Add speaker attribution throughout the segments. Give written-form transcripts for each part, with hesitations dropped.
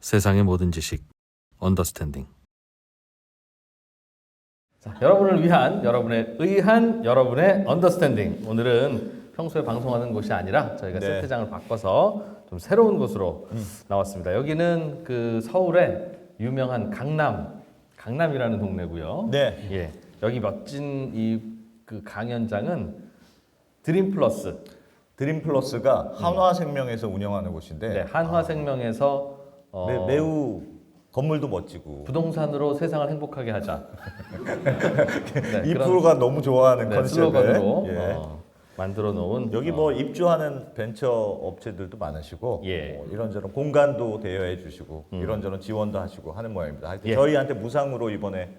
Speaker 1: 세상의 모든 지식 언더스탠딩.
Speaker 2: 자, 여러분을 위한 여러분의 의한 여러분의 언더스탠딩. 오늘은 평소에 방송하는 곳이 아니라 저희가
Speaker 3: 네.
Speaker 2: 세트장을 바꿔서 좀 새로운 곳으로 나왔습니다. 여기는 그 서울의 유명한 강남이라는 동네고요.
Speaker 3: 네.
Speaker 2: 예, 여기 멋진 이 그 강연장은 드림플러스.
Speaker 3: 드림플러스가 한화생명에서 운영하는 곳인데
Speaker 2: 네, 한화생명에서
Speaker 3: 매우 건물도 멋지고
Speaker 2: 부동산으로 세상을 행복하게 하자. 네,
Speaker 3: 이
Speaker 2: 그런,
Speaker 3: 프로가 너무 좋아하는
Speaker 2: 네,
Speaker 3: 컨셉에
Speaker 2: 슬로건으로
Speaker 3: 예.
Speaker 2: 만들어 놓은
Speaker 3: 여기 뭐 입주하는 벤처 업체들도 많으시고
Speaker 2: 예.
Speaker 3: 이런저런 공간도 대여해 주시고 이런저런 지원도 하시고 하는 모양입니다. 하여튼
Speaker 2: 예.
Speaker 3: 저희한테 무상으로 이번에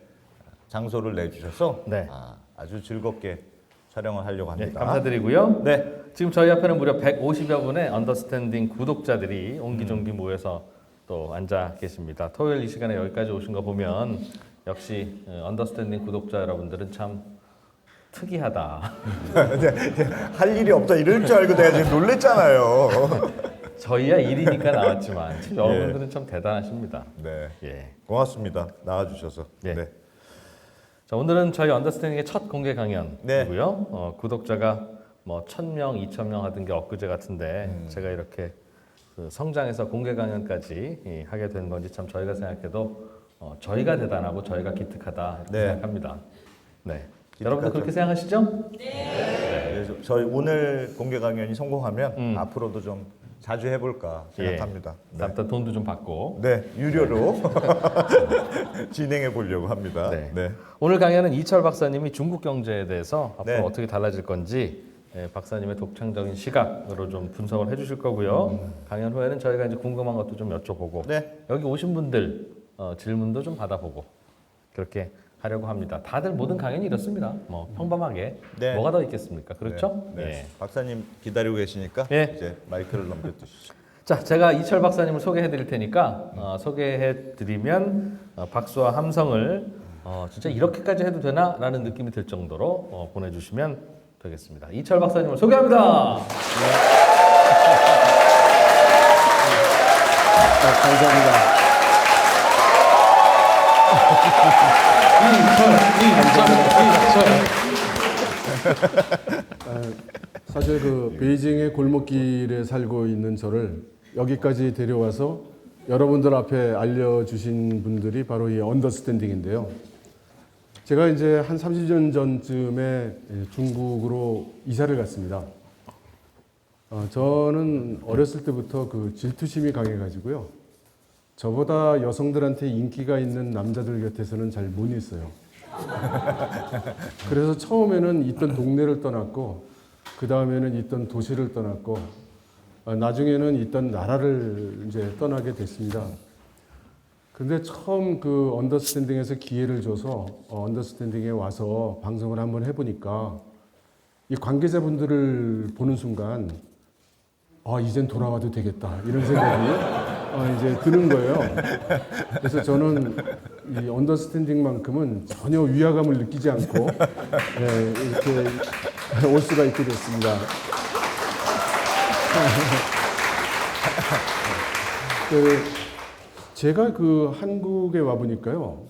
Speaker 3: 장소를 내주셔서
Speaker 2: 네.
Speaker 3: 아주 즐겁게 촬영을 하려고
Speaker 2: 네,
Speaker 3: 합니다.
Speaker 2: 감사드리고요.
Speaker 3: 네.
Speaker 2: 지금 저희 앞에는 무려 150여 분의 언더스탠딩 구독자들이 옹기종기 모여서 또 앉아 계십니다. 토요일 이 시간에 여기까지 오신 거 보면 역시 언더스탠딩 구독자 여러분들은 참 특이하다.
Speaker 3: 할 일이 없다 이럴 줄 알고 내가 지금 놀랬잖아요.
Speaker 2: 저희야 일이니까 나왔지만 참 여러분들은 참 대단하십니다.
Speaker 3: 네.
Speaker 2: 예.
Speaker 3: 고맙습니다. 나와주셔서.
Speaker 2: 네.
Speaker 3: 네.
Speaker 2: 자, 오늘은 저희 언더스탠딩의 첫 공개 강연이고요.
Speaker 3: 네.
Speaker 2: 구독자가 뭐 1,000명, 2,000명 하던 게 엊그제 같은데 제가 이렇게 그 성장해서 공개 강연까지 하게 된 건지 참 저희가 생각해도 저희가 대단하고 저희가 기특하다 이렇게
Speaker 3: 네.
Speaker 2: 생각합니다. 네.
Speaker 3: 기특하죠.
Speaker 2: 여러분도 그렇게 생각하시죠?
Speaker 3: 그래서 저희 오늘 공개 강연이 성공하면 앞으로도 좀 자주 해볼까 생각합니다.
Speaker 2: 예. 일단 돈도 좀 받고.
Speaker 3: 네, 유료로 진행해 보려고 합니다.
Speaker 2: 네.
Speaker 3: 네.
Speaker 2: 오늘 강연은 이철 박사님이 중국 경제에 대해서 앞으로
Speaker 3: 네.
Speaker 2: 어떻게 달라질 건지 박사님의 독창적인 시각으로 좀 분석을 해주실 거고요. 강연 후에는 저희가 이제 궁금한 것도 좀 여쭤보고
Speaker 3: 네.
Speaker 2: 여기 오신 분들 질문도 좀 받아보고 그렇게 하려고 합니다. 다들 모든 강연이 이렇습니다. 뭐 평범하게
Speaker 3: 네.
Speaker 2: 뭐가 더 있겠습니까? 그렇죠?
Speaker 3: 네. 네.
Speaker 2: 예.
Speaker 3: 박사님 기다리고 계시니까
Speaker 2: 예.
Speaker 3: 이제 마이크를 넘겨주시죠.
Speaker 2: 자, 제가 이철 박사님을 소개해 드릴 테니까 소개해 드리면 박수와 함성을 진짜 이렇게까지 해도 되나? 라는 느낌이 들 정도로 보내주시면 되겠습니다. 이철 박사님을 소개합니다.
Speaker 4: 감사합니다. 사실 그 베이징의 골목길에 살고 있는 저를 여기까지 데려와서 여러분들 앞에 알려주신 분들이 바로 이 언더스탠딩인데요. 제가 이제 한 30년 전쯤에 중국으로 이사를 갔습니다. 저는 어렸을 때부터 그 질투심이 강해가지고요. 저보다 여성들한테 인기가 있는 남자들 곁에서는 잘 못 있어요. 그래서 처음에는 있던 동네를 떠났고, 그 다음에는 있던 도시를 떠났고, 나중에는 있던 나라를 이제 떠나게 됐습니다. 근데 처음 그 언더스탠딩에서 기회를 줘서 언더스탠딩에 와서 방송을 한번 해보니까 이 관계자분들을 보는 순간 이젠 돌아와도 되겠다 이런 생각이 이제 드는 거예요. 그래서 저는 이 언더스탠딩만큼은 전혀 위화감을 느끼지 않고 이렇게 올 수가 있게 됐습니다. 제가 그 한국에 와 보니까요,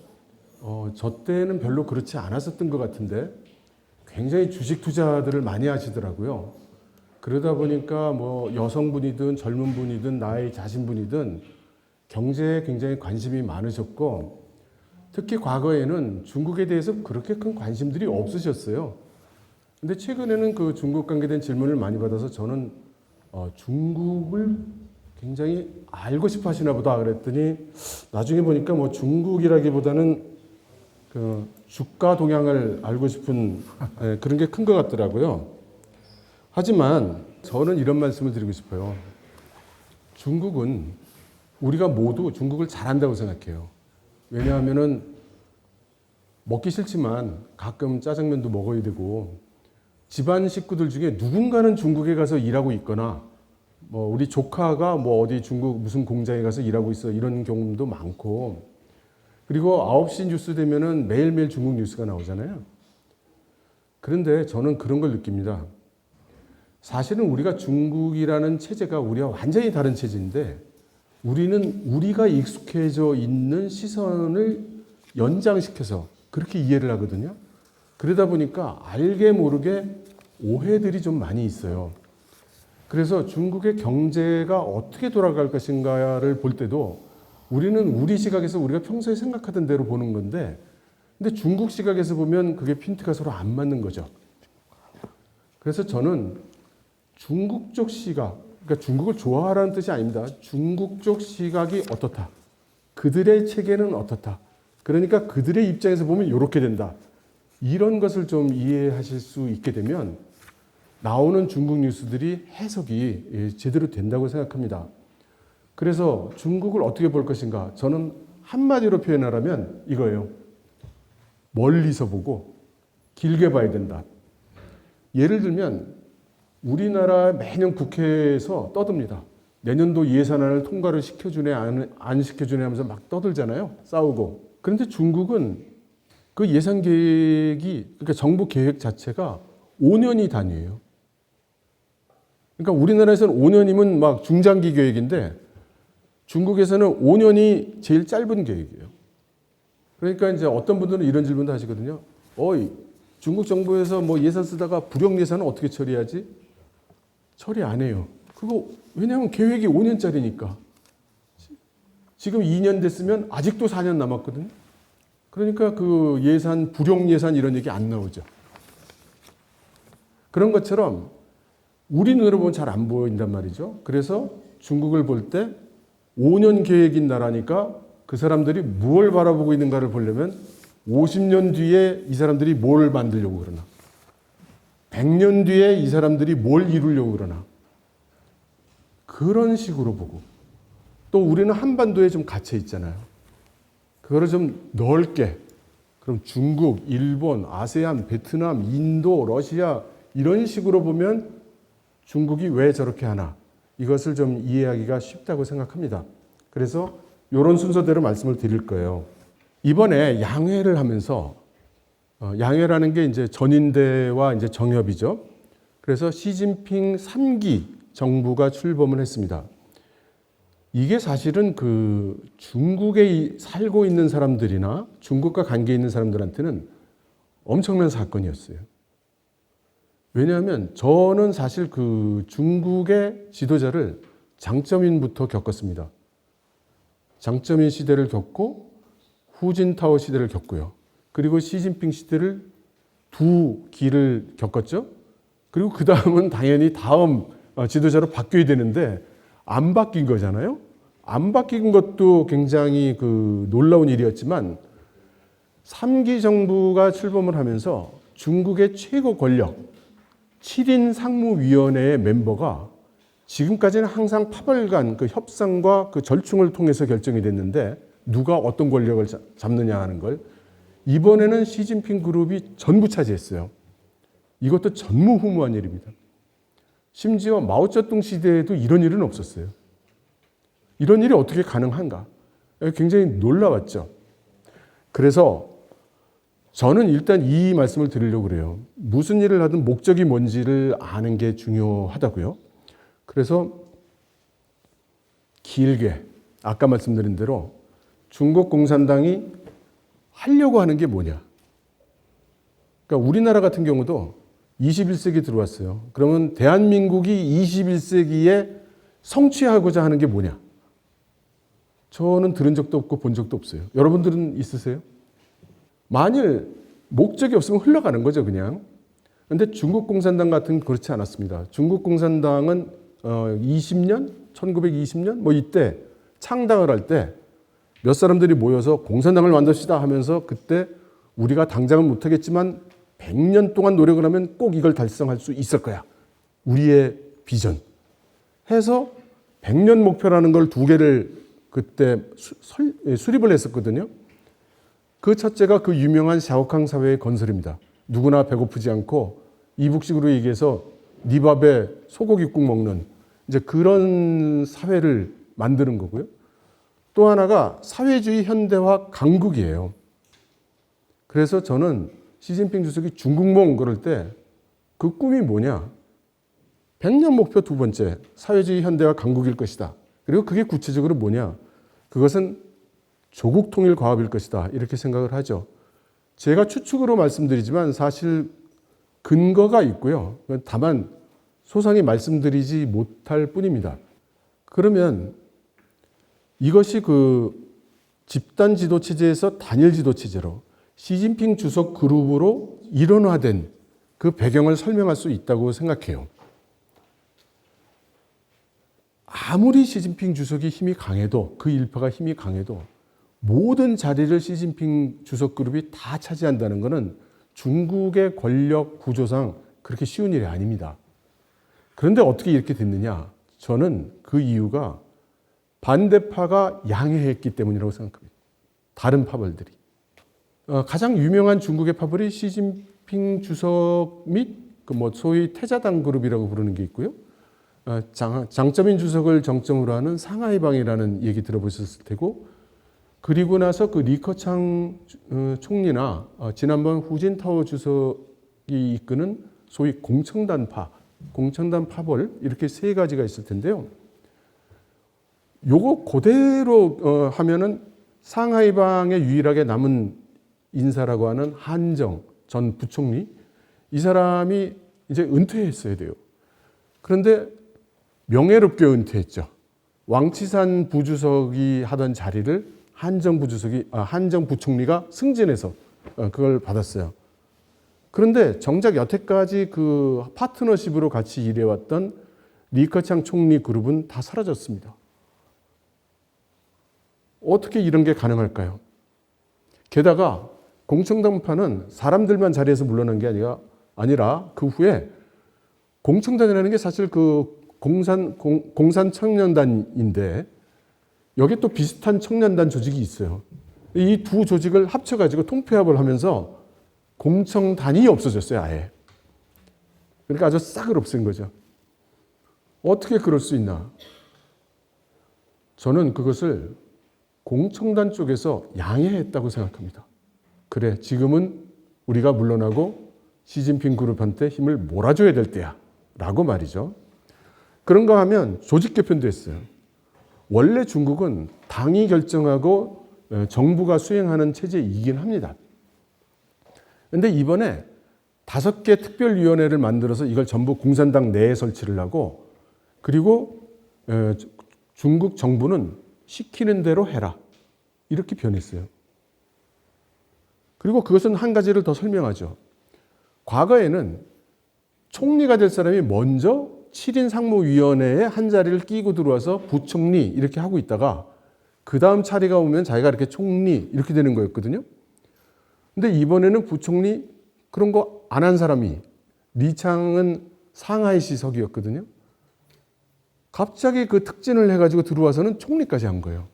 Speaker 4: 저 때는 별로 그렇지 않았었던 것 같은데 굉장히 주식 투자들을 많이 하시더라고요. 그러다 보니까 뭐 여성분이든 젊은 분이든 나이 자신 분이든 경제에 굉장히 관심이 많으셨고 특히 과거에는 중국에 대해서 그렇게 큰 관심들이 없으셨어요. 근데 최근에는 그 중국 관계된 질문을 많이 받아서 저는 중국을 굉장히 알고 싶어 하시나 보다 그랬더니 나중에 보니까 뭐 중국이라기보다는 그 주가 동향을 알고 싶은 그런 게 큰 것 같더라고요. 하지만 저는 이런 말씀을 드리고 싶어요. 중국은 우리가 모두 중국을 잘한다고 생각해요. 왜냐하면은 먹기 싫지만 가끔 짜장면도 먹어야 되고 집안 식구들 중에 누군가는 중국에 가서 일하고 있거나 뭐 우리 조카가 뭐 어디 중국 무슨 공장에 가서 일하고 있어 이런 경험도 많고 그리고 9시 뉴스 되면은 매일매일 중국 뉴스가 나오잖아요. 그런데 저는 그런 걸 느낍니다. 사실은 우리가 중국이라는 체제가 우리와 완전히 다른 체제인데 우리는 우리가 익숙해져 있는 시선을 연장시켜서 그렇게 이해를 하거든요. 그러다 보니까 알게 모르게 오해들이 좀 많이 있어요. 그래서 중국의 경제가 어떻게 돌아갈 것인가를 볼 때도 우리는 우리 시각에서 우리가 평소에 생각하던 대로 보는 건데, 근데 중국 시각에서 보면 그게 핀트가 서로 안 맞는 거죠. 그래서 저는 중국 쪽 시각, 그러니까 중국을 좋아하라는 뜻이 아닙니다. 중국 쪽 시각이 어떻다. 그들의 체계는 어떻다. 그러니까 그들의 입장에서 보면 이렇게 된다. 이런 것을 좀 이해하실 수 있게 되면 나오는 중국 뉴스들이 해석이 제대로 된다고 생각합니다. 그래서 중국을 어떻게 볼 것인가? 저는 한마디로 표현하라면 이거예요. 멀리서 보고 길게 봐야 된다. 예를 들면 우리나라 매년 국회에서 떠듭니다. 내년도 예산안을 통과를 시켜주네 안 시켜주네 하면서 막 떠들잖아요. 싸우고. 그런데 중국은 그 예산 계획이, 그러니까 정부 계획 자체가 5년이 단위예요. 그러니까 우리나라에서는 5년이면 막 중장기 계획인데 중국에서는 5년이 제일 짧은 계획이에요. 그러니까 이제 어떤 분들은 이런 질문도 하시거든요. 어이, 중국 정부에서 뭐 예산 쓰다가 불용 예산은 어떻게 처리하지? 처리 안 해요. 그거 왜냐하면 계획이 5년짜리니까. 지금 2년 됐으면 아직도 4년 남았거든요. 그러니까 그 예산, 불용 예산 이런 얘기 안 나오죠. 그런 것처럼 우리 눈으로 보면 잘 안 보인단 말이죠. 그래서 중국을 볼 때 5년 계획인 나라니까 그 사람들이 무엇을 바라보고 있는가를 보려면 50년 뒤에 이 사람들이 뭘 만들려고 그러나, 100년 뒤에 이 사람들이 뭘 이루려고 그러나, 그런 식으로 보고, 또 우리는 한반도에 좀 갇혀 있잖아요. 그거를 좀 넓게, 그럼 중국, 일본, 아세안, 베트남, 인도, 러시아 이런 식으로 보면 중국이 왜 저렇게 하나, 이것을 좀 이해하기가 쉽다고 생각합니다. 그래서 이런 순서대로 말씀을 드릴 거예요. 이번에 양회를 하면서 양회라는 게 이제 전인대와 이제 정협이죠. 그래서 시진핑 3기 정부가 출범을 했습니다. 이게 사실은 그 중국에 살고 있는 사람들이나 중국과 관계 있는 사람들한테는 엄청난 사건이었어요. 왜냐하면 저는 사실 그 중국의 지도자를 장쩌민부터 겪었습니다. 장쩌민 시대를 겪고 후진타오 시대를 겪고요. 그리고 시진핑 시대를 두 기를 겪었죠. 그리고 그 다음은 당연히 다음 지도자로 바뀌어야 되는데 안 바뀐 거잖아요. 안 바뀐 것도 굉장히 그 놀라운 일이었지만 3기 정부가 출범을 하면서 중국의 최고 권력 7인 상무위원회의 멤버가 지금까지는 항상 파벌간 그 협상과 그 절충을 통해서 결정이 됐는데 누가 어떤 권력을 잡느냐 하는 걸 이번에는 시진핑 그룹이 전부 차지했어요. 이것도 전무후무한 일입니다. 심지어 마오쩌둥 시대에도 이런 일은 없었어요. 이런 일이 어떻게 가능한가? 굉장히 놀라웠죠. 그래서 저는 일단 이 말씀을 드리려고 그래요. 무슨 일을 하든 목적이 뭔지를 아는 게 중요하다고요. 그래서 길게 아까 말씀드린 대로 중국 공산당이 하려고 하는 게 뭐냐. 그러니까 우리나라 같은 경우도 21세기 들어왔어요. 그러면 대한민국이 21세기에 성취하고자 하는 게 뭐냐. 저는 들은 적도 없고 본 적도 없어요. 여러분들은 있으세요? 만일 목적이 없으면 흘러가는 거죠, 그냥. 그런데 중국 공산당 같은 그렇지 않았습니다. 중국 공산당은 20년, 1920년 뭐 이때 창당을 할 때 몇 사람들이 모여서 공산당을 만듭시다 하면서 그때 우리가 당장은 못하겠지만 100년 동안 노력을 하면 꼭 이걸 달성할 수 있을 거야. 우리의 비전. 해서 100년 목표라는 걸 두 개를 그때 수립을 했었거든요. 그 첫째가 그 유명한 샤오캉 사회의 건설입니다. 누구나 배고프지 않고 이북식으로 얘기해서 네 밥에 소고기국 먹는 이제 그런 사회를 만드는 거고요. 또 하나가 사회주의 현대화 강국이에요. 그래서 저는 시진핑 주석이 중국몽 그럴 때 그 꿈이 뭐냐? 100년 목표 두 번째, 사회주의 현대화 강국일 것이다. 그리고 그게 구체적으로 뭐냐? 그것은 조국 통일 과업일 것이다. 이렇게 생각을 하죠. 제가 추측으로 말씀드리지만 사실 근거가 있고요. 다만 소상히 말씀드리지 못할 뿐입니다. 그러면 이것이 그 집단 지도 체제에서 단일 지도 체제로 시진핑 주석 그룹으로 일원화된 그 배경을 설명할 수 있다고 생각해요. 아무리 시진핑 주석이 힘이 강해도 그 일파가 힘이 강해도 모든 자리를 시진핑 주석 그룹이 다 차지한다는 것은 중국의 권력 구조상 그렇게 쉬운 일이 아닙니다. 그런데 어떻게 이렇게 됐느냐? 저는 그 이유가 반대파가 양해했기 때문이라고 생각합니다. 다른 파벌들이. 가장 유명한 중국의 파벌이 시진핑 주석 및 그 뭐 소위 태자당 그룹이라고 부르는 게 있고요. 장쩌민 주석을 정점으로 하는 상하이방이라는 얘기 들어보셨을 테고, 그리고 나서 그 리커창 총리나 지난번 후진타오 주석이 이끄는 소위 공청단 파벌 이렇게 세 가지가 있을 텐데요. 요거 그대로 하면은 상하이방에 유일하게 남은 인사라고 하는 한정 전 부총리, 이 사람이 이제 은퇴했어야 돼요. 그런데 명예롭게 은퇴했죠. 왕치산 부주석이 하던 자리를 한정 부총리가 승진해서 그걸 받았어요. 그런데 정작 여태까지 그 파트너십으로 같이 일해왔던 리커창 총리 그룹은 다 사라졌습니다. 어떻게 이런 게 가능할까요? 게다가 공청단파는 사람들만 자리에서 물러난 게 아니라 그 후에 공청단이라는 게 사실 그 공산 청년단인데 여기에 또 비슷한 청년단 조직이 있어요. 이 두 조직을 합쳐가지고 통폐합을 하면서 공청단이 없어졌어요, 아예. 그러니까 아주 싹을 없앤 거죠. 어떻게 그럴 수 있나? 저는 그것을 공청단 쪽에서 양해했다고 생각합니다. 그래, 지금은 우리가 물러나고 시진핑 그룹한테 힘을 몰아줘야 될 때야 라고 말이죠. 그런가 하면 조직 개편도 했어요. 원래 중국은 당이 결정하고 정부가 수행하는 체제이긴 합니다. 그런데 이번에 5개 특별위원회를 만들어서 이걸 전부 공산당 내에 설치를 하고, 그리고 중국 정부는 시키는 대로 해라 이렇게 변했어요. 그리고 그것은 한 가지를 더 설명하죠. 과거에는 총리가 될 사람이 먼저 7인 상무위원회에 한 자리를 끼고 들어와서 부총리 이렇게 하고 있다가 그 다음 차례가 오면 자기가 이렇게 총리 이렇게 되는 거였거든요. 근데 이번에는 부총리 그런 거 안 한 사람이, 리창은 상하이시석이었거든요. 갑자기 그 특진을 해가지고 들어와서는 총리까지 한 거예요.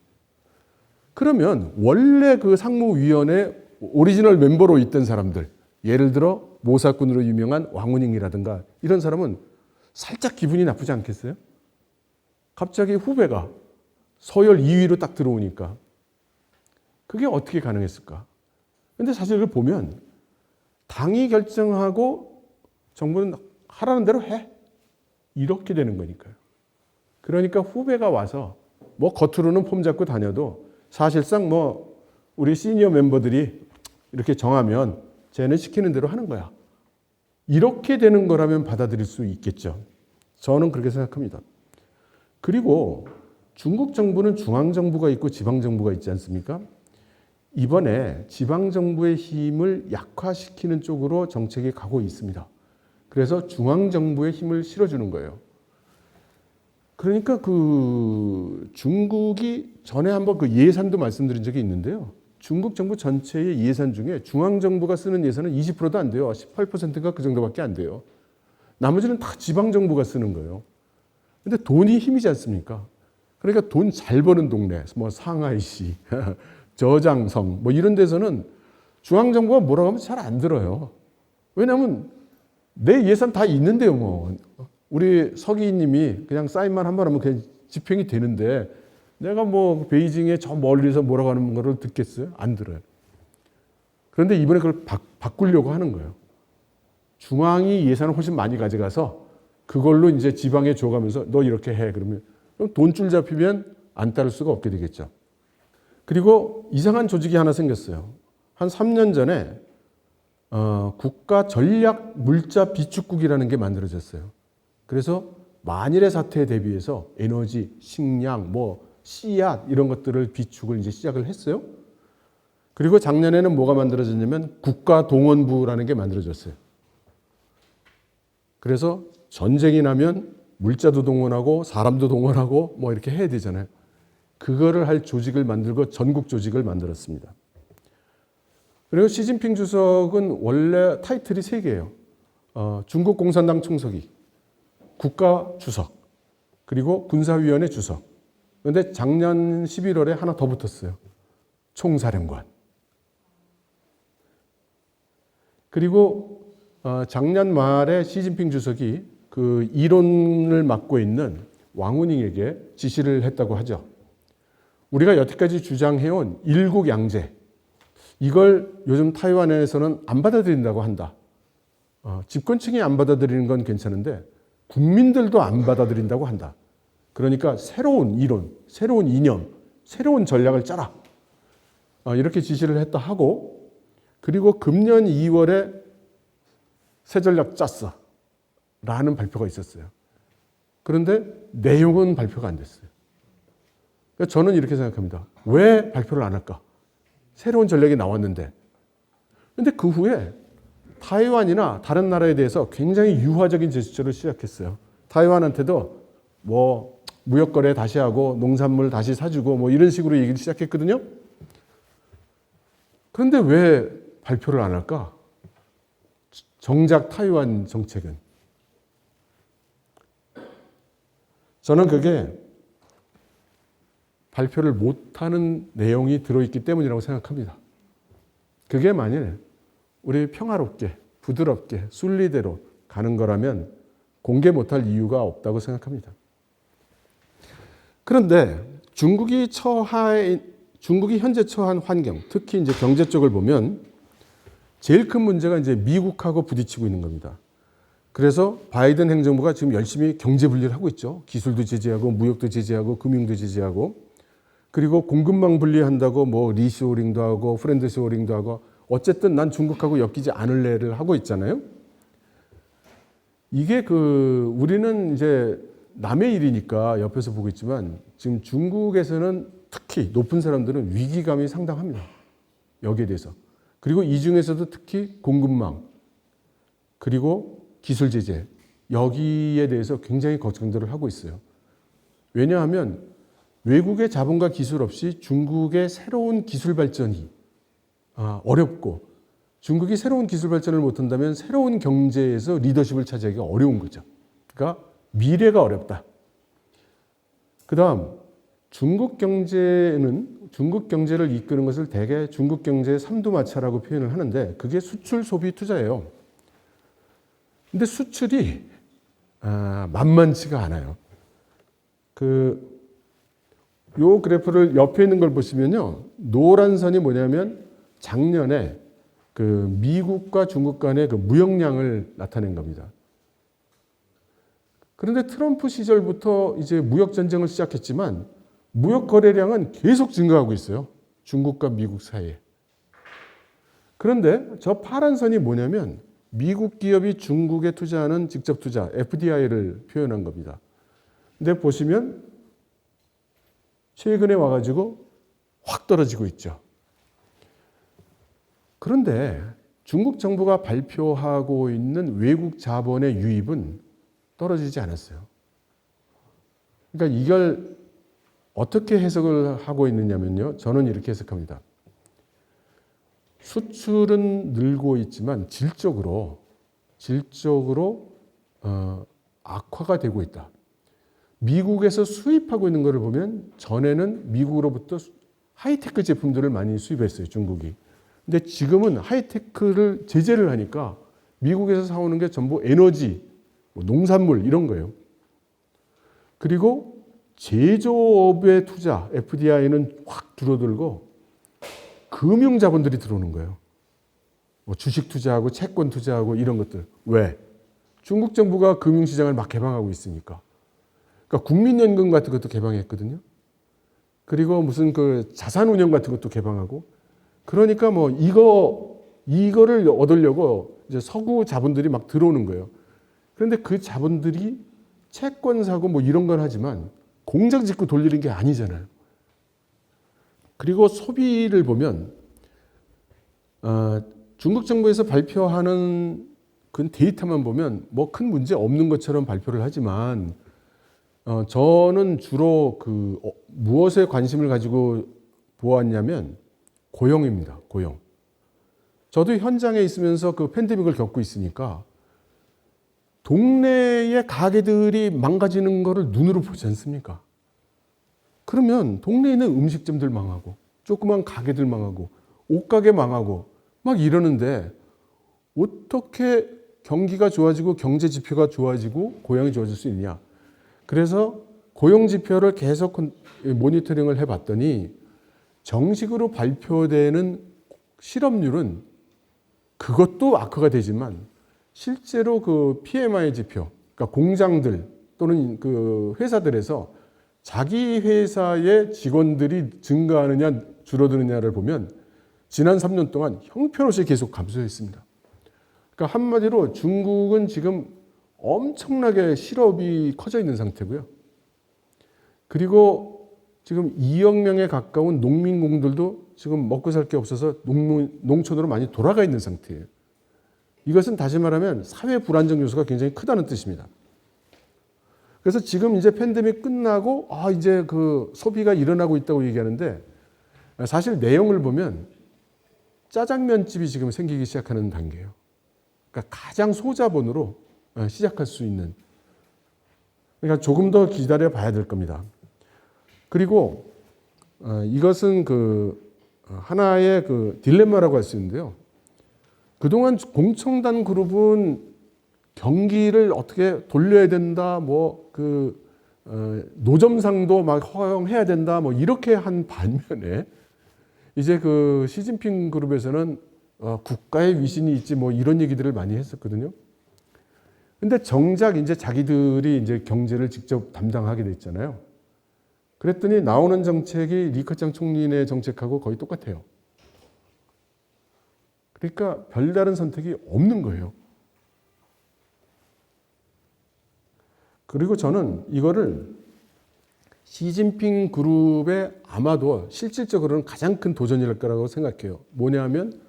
Speaker 4: 그러면 원래 그 상무위원회 오리지널 멤버로 있던 사람들, 예를 들어 모사꾼으로 유명한 왕우닝이라든가 이런 사람은 살짝 기분이 나쁘지 않겠어요? 갑자기 후배가 서열 2위로 딱 들어오니까 그게 어떻게 가능했을까? 근데 사실 그걸 보면 당이 결정하고 정부는 하라는 대로 해. 이렇게 되는 거니까요. 그러니까 후배가 와서 뭐 겉으로는 폼 잡고 다녀도 사실상 뭐 우리 시니어 멤버들이 이렇게 정하면 쟤는 시키는 대로 하는 거야. 이렇게 되는 거라면 받아들일 수 있겠죠. 저는 그렇게 생각합니다. 그리고 중국 정부는 중앙정부가 있고 지방정부가 있지 않습니까? 이번에 지방정부의 힘을 약화시키는 쪽으로 정책이 가고 있습니다. 그래서 중앙정부의 힘을 실어주는 거예요. 그러니까 그 중국이 전에 한번 그 예산도 말씀드린 적이 있는데요. 중국 정부 전체의 예산 중에 중앙정부가 쓰는 예산은 20%도 안 돼요. 18%가 그 정도밖에 안 돼요. 나머지는 다 지방정부가 쓰는 거예요. 근데 돈이 힘이지 않습니까? 그러니까 돈 잘 버는 동네, 뭐 상하이시, 저장성, 뭐 이런 데서는 중앙정부가 뭐라고 하면 잘 안 들어요. 왜냐하면 내 예산 다 있는데요, 뭐. 우리 서기님이 그냥 사인만 한 번 하면 그냥 집행이 되는데 내가 뭐 베이징에 저 멀리서 뭐라고 하는 거를 듣겠어요? 안 들어요. 그런데 이번에 그걸 바꾸려고 하는 거예요. 중앙이 예산을 훨씬 많이 가져가서 그걸로 이제 지방에 줘가면서 너 이렇게 해. 그러면 그럼 돈줄 잡히면 안 따를 수가 없게 되겠죠. 그리고 이상한 조직이 하나 생겼어요. 한 3년 전에 국가 전략 물자 비축국이라는 게 만들어졌어요. 그래서 만일의 사태에 대비해서 에너지, 식량, 뭐 씨앗 이런 것들을 비축을 이제 시작을 했어요. 그리고 작년에는 뭐가 만들어졌냐면 국가동원부라는 게 만들어졌어요. 그래서 전쟁이 나면 물자도 동원하고 사람도 동원하고 뭐 이렇게 해야 되잖아요. 그거를 할 조직을 만들고 전국 조직을 만들었습니다. 그리고 시진핑 주석은 원래 타이틀이 3개예요. 중국 공산당 총서기, 국가 주석, 그리고 군사위원회 주석. 그런데 작년 11월에 하나 더 붙었어요. 총사령관. 그리고 작년 말에 시진핑 주석이 그 이론을 맡고 있는 왕후닝에게 지시를 했다고 하죠. 우리가 여태까지 주장해온 일국양제, 이걸 요즘 타이완에서는 안 받아들인다고 한다. 집권층이 안 받아들이는 건 괜찮은데 국민들도 안 받아들인다고 한다. 그러니까 새로운 이론, 새로운 이념, 새로운 전략을 짜라. 이렇게 지시를 했다 하고, 그리고 금년 2월에 새 전략 짰어 라는 발표가 있었어요. 그런데 내용은 발표가 안 됐어요. 그러니까 저는 이렇게 생각합니다. 왜 발표를 안 할까? 새로운 전략이 나왔는데. 그런데 그 후에 타이완이나 다른 나라에 대해서 굉장히 유화적인 제스처를 시작했어요. 타이완한테도 뭐 무역거래 다시 하고 농산물 다시 사주고 뭐 이런 식으로 얘기를 시작했거든요. 그런데 왜 발표를 안 할까? 정작 타이완 정책은. 저는 그게 발표를 못하는 내용이 들어있기 때문이라고 생각합니다. 그게 만일 우리 평화롭게, 부드럽게, 순리대로 가는 거라면 공개 못할 이유가 없다고 생각합니다. 그런데 중국이 현재 처한 환경, 특히 이제 경제 쪽을 보면 제일 큰 문제가 이제 미국하고 부딪히고 있는 겁니다. 그래서 바이든 행정부가 지금 열심히 경제 분리를 하고 있죠. 기술도 제재하고, 무역도 제재하고, 금융도 제재하고, 그리고 공급망 분리한다고 뭐 리쇼링도 하고, 프렌드쇼링도 하고, 어쨌든 난 중국하고 엮이지 않을래를 하고 있잖아요. 이게 우리는 이제 남의 일이니까 옆에서 보고 있지만 지금 중국에서는 특히 높은 사람들은 위기감이 상당합니다. 여기에 대해서. 그리고 이 중에서도 특히 공급망, 그리고 기술 제재, 여기에 대해서 굉장히 걱정들을 하고 있어요. 왜냐하면 외국의 자본과 기술 없이 중국의 새로운 기술 발전이 어렵고, 중국이 새로운 기술 발전을 못한다면 새로운 경제에서 리더십을 차지하기가 어려운 거죠. 그러니까 미래가 어렵다. 그 다음 중국 경제를 이끄는 것을 대개 중국 경제의 삼두마차라고 표현을 하는데, 그게 수출, 소비, 투자예요. 근데 수출이 만만치가 않아요. 요 그래프를 옆에 있는 걸 보시면요, 노란 선이 뭐냐면 작년에 미국과 중국 간의 무역량을 나타낸 겁니다. 그런데 트럼프 시절부터 이제 무역 전쟁을 시작했지만 무역 거래량은 계속 증가하고 있어요. 중국과 미국 사이에. 그런데 저 파란 선이 뭐냐면 미국 기업이 중국에 투자하는 직접 투자, FDI를 표현한 겁니다. 근데 보시면 최근에 와가지고 확 떨어지고 있죠. 그런데 중국 정부가 발표하고 있는 외국 자본의 유입은 떨어지지 않았어요. 그러니까 이걸 어떻게 해석을 하고 있느냐면요, 저는 이렇게 해석합니다. 수출은 늘고 있지만 질적으로 악화가 되고 있다. 미국에서 수입하고 있는 것을 보면 전에는 미국으로부터 하이테크 제품들을 많이 수입했어요, 중국이. 근데 지금은 하이테크를 제재를 하니까 미국에서 사오는 게 전부 에너지, 농산물 이런 거예요. 그리고 제조업의 투자, FDI는 확 줄어들고 금융 자본들이 들어오는 거예요. 주식 투자하고 채권 투자하고 이런 것들. 왜? 중국 정부가 금융시장을 막 개방하고 있으니까. 그러니까 그러니까 국민연금 같은 것도 개방했거든요. 그리고 무슨 그 자산운용 같은 것도 개방하고. 그러니까 뭐 이거를 얻으려고 이제 서구 자본들이 막 들어오는 거예요. 그런데 그 자본들이 채권 사고 뭐 이런 건 하지만 공장 짓고 돌리는 게 아니잖아요. 그리고 소비를 보면 중국 정부에서 발표하는 그 데이터만 보면 뭐 큰 문제 없는 것처럼 발표를 하지만 저는 주로 무엇에 관심을 가지고 보았냐면 고용입니다. 고용. 저도 현장에 있으면서 그 팬데믹을 겪고 있으니까 동네의 가게들이 망가지는 거를 눈으로 보지 않습니까? 그러면 동네에 있는 음식점들 망하고 조그만 가게들 망하고 옷가게 망하고 막 이러는데 어떻게 경기가 좋아지고 경제 지표가 좋아지고 고용이 좋아질 수 있냐. 그래서 고용 지표를 계속 모니터링을 해봤더니 정식으로 발표되는 실업률은 그것도 악화가 되지만 실제로 그 PMI 지표, 그러니까 공장들 또는 그 회사들에서 자기 회사의 직원들이 증가하느냐 줄어드느냐를 보면 지난 3년 동안 형편없이 계속 감소했습니다. 그러니까 한마디로 중국은 지금 엄청나게 실업이 커져 있는 상태고요. 그리고 지금 2억 명에 가까운 농민공들도 지금 먹고 살 게 없어서 농촌으로 많이 돌아가 있는 상태예요. 이것은 다시 말하면 사회 불안정 요소가 굉장히 크다는 뜻입니다. 그래서 지금 이제 팬데믹 끝나고 이제 그 소비가 일어나고 있다고 얘기하는데 사실 내용을 보면 짜장면집이 지금 생기기 시작하는 단계예요. 그러니까 가장 소자본으로 시작할 수 있는. 그러니까 조금 더 기다려 봐야 될 겁니다. 그리고 이것은 그 하나의 그 딜레마라고 할 수 있는데요. 그동안 공청단 그룹은 경기를 어떻게 돌려야 된다, 노점상도 막 허용해야 된다, 뭐 이렇게 한 반면에 이제 그 시진핑 그룹에서는 국가의 위신이 있지 뭐 이런 얘기들을 많이 했었거든요. 근데 정작 이제 자기들이 이제 경제를 직접 담당하게 됐잖아요. 그랬더니 나오는 정책이 리커창 총리의 정책하고 거의 똑같아요. 그러니까 별다른 선택이 없는 거예요. 그리고 저는 이거를 시진핑 그룹의 아마도 실질적으로는 가장 큰 도전일 거라고 생각해요. 뭐냐면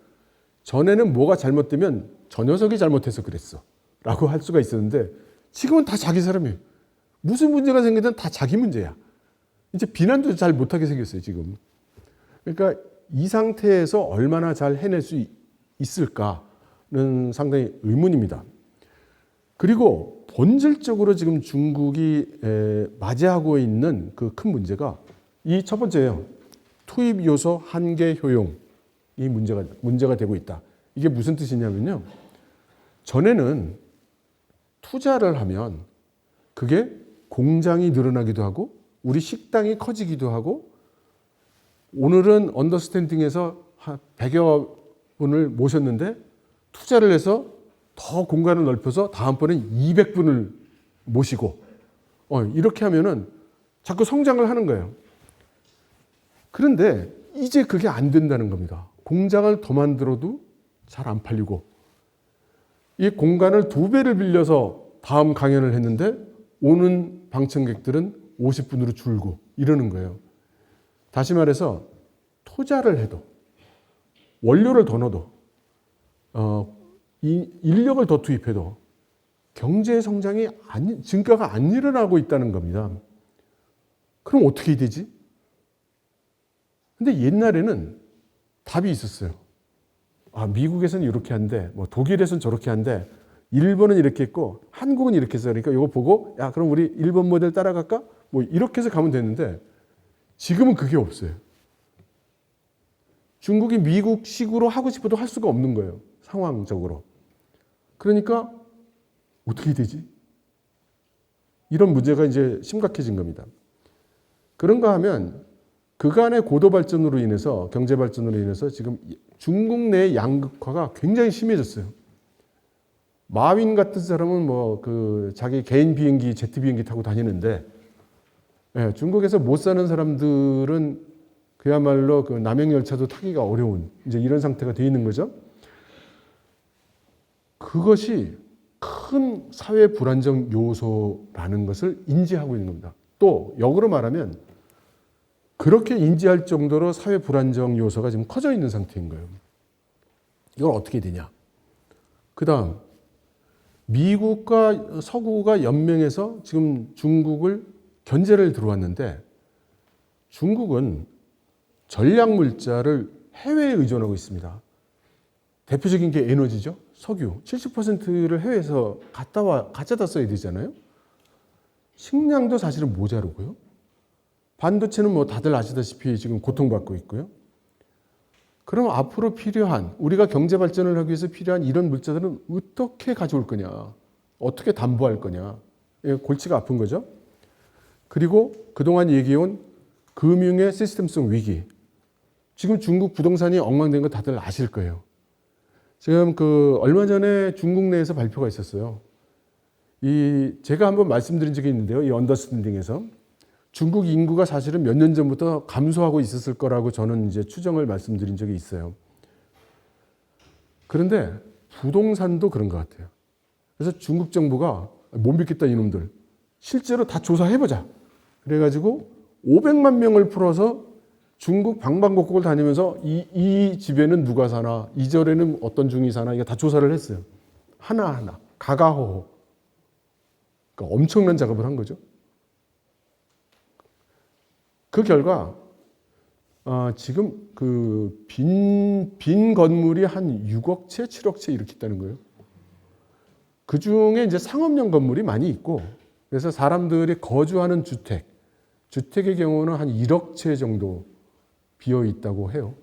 Speaker 4: 전에는 뭐가 잘못되면 저 녀석이 잘못해서 그랬어 라고 할 수가 있었는데 지금은 다 자기 사람이에요. 무슨 문제가 생기든 다 자기 문제야. 이제 비난도 잘 못하게 생겼어요, 지금. 그러니까 이 상태에서 얼마나 잘 해낼 수 있을까는 상당히 의문입니다. 그리고 본질적으로 지금 중국이 맞이하고 있는 그 큰 문제가 이 첫 번째예요. 투입 요소 한계 효용이 문제가 되고 있다. 이게 무슨 뜻이냐면요. 전에는 투자를 하면 그게 공장이 늘어나기도 하고 우리 식당이 커지기도 하고 오늘은 언더스탠딩에서 한 100여 분을 모셨는데 투자를 해서 더 공간을 넓혀서 다음번엔 200분을 모시고 이렇게 하면은 자꾸 성장을 하는 거예요. 그런데 이제 그게 안 된다는 겁니다. 공장을 더 만들어도 잘 안 팔리고 이 공간을 2배를 빌려서 다음 강연을 했는데 오는 방청객들은 50분으로 줄고 이러는 거예요. 다시 말해서 투자를 해도 원료를 더 넣어도 이 인력을 더 투입해도 경제 성장이 증가가 안 일어나고 있다는 겁니다. 그럼 어떻게 되지? 근데 옛날에는 답이 있었어요. 미국에서는 이렇게 한대, 뭐 독일에서는 저렇게 한대, 일본은 이렇게 했고 한국은 이렇게 했어. 그러니까 이거 보고 그럼 우리 일본 모델 따라갈까? 뭐 이렇게 해서 가면 되는데 지금은 그게 없어요. 중국이 미국식으로 하고 싶어도 할 수가 없는 거예요. 상황적으로. 그러니까 어떻게 되지? 이런 문제가 이제 심각해진 겁니다. 그런가 하면 그간의 고도 발전으로 인해서 경제 발전으로 인해서 지금 중국 내 양극화가 굉장히 심해졌어요. 마윈 같은 사람은 자기 개인 비행기, 제트 비행기 타고 다니는데 예, 중국에서 못 사는 사람들은 그야말로 그 남행열차도 타기가 어려운 이제 이런 상태가 돼 있는 거죠. 그것이 큰 사회 불안정 요소라는 것을 인지하고 있는 겁니다. 또 역으로 말하면 그렇게 인지할 정도로 사회 불안정 요소가 지금 커져 있는 상태인 거예요. 이걸 어떻게 되냐? 그다음 미국과 서구가 연맹해서 지금 중국을 견제를 들어왔는데 중국은 전략 물자를 해외에 의존하고 있습니다. 대표적인 게 에너지죠. 석유 70%를 해외에서 가져다 써야 되잖아요. 식량도 사실은 모자르고요. 반도체는 뭐 다들 아시다시피 지금 고통받고 있고요. 그럼 앞으로 필요한 우리가 경제 발전을 하기 위해서 필요한 이런 물자들은 어떻게 가져올 거냐? 어떻게 담보할 거냐? 골치가 아픈 거죠. 그리고 그동안 얘기해온 금융의 시스템성 위기. 지금 중국 부동산이 엉망된 거 다들 아실 거예요. 지금 얼마 전에 중국 내에서 발표가 있었어요. 제가 한번 말씀드린 적이 있는데요. 이 언더스탠딩에서 중국 인구가 사실은 몇 년 전부터 감소하고 있었을 거라고 저는 이제 추정을 말씀드린 적이 있어요. 그런데 부동산도 그런 것 같아요. 그래서 중국 정부가 못 믿겠다 이놈들. 실제로 다 조사해보자. 그래가지고 500만 명을 풀어서 중국 방방곡곡을 다니면서 이 집에는 누가 사나, 이 절에는 어떤 중이 사나, 이거 다 조사를 했어요. 하나하나, 가가호호. 그러니까 엄청난 작업을 한 거죠. 그 결과, 지금 빈 건물이 한 6억 채, 7억 채 이렇게 있다는 거예요. 그 중에 이제 상업용 건물이 많이 있고, 그래서 사람들이 거주하는 주택의 경우는 한 1억 채 정도 비어 있다고 해요.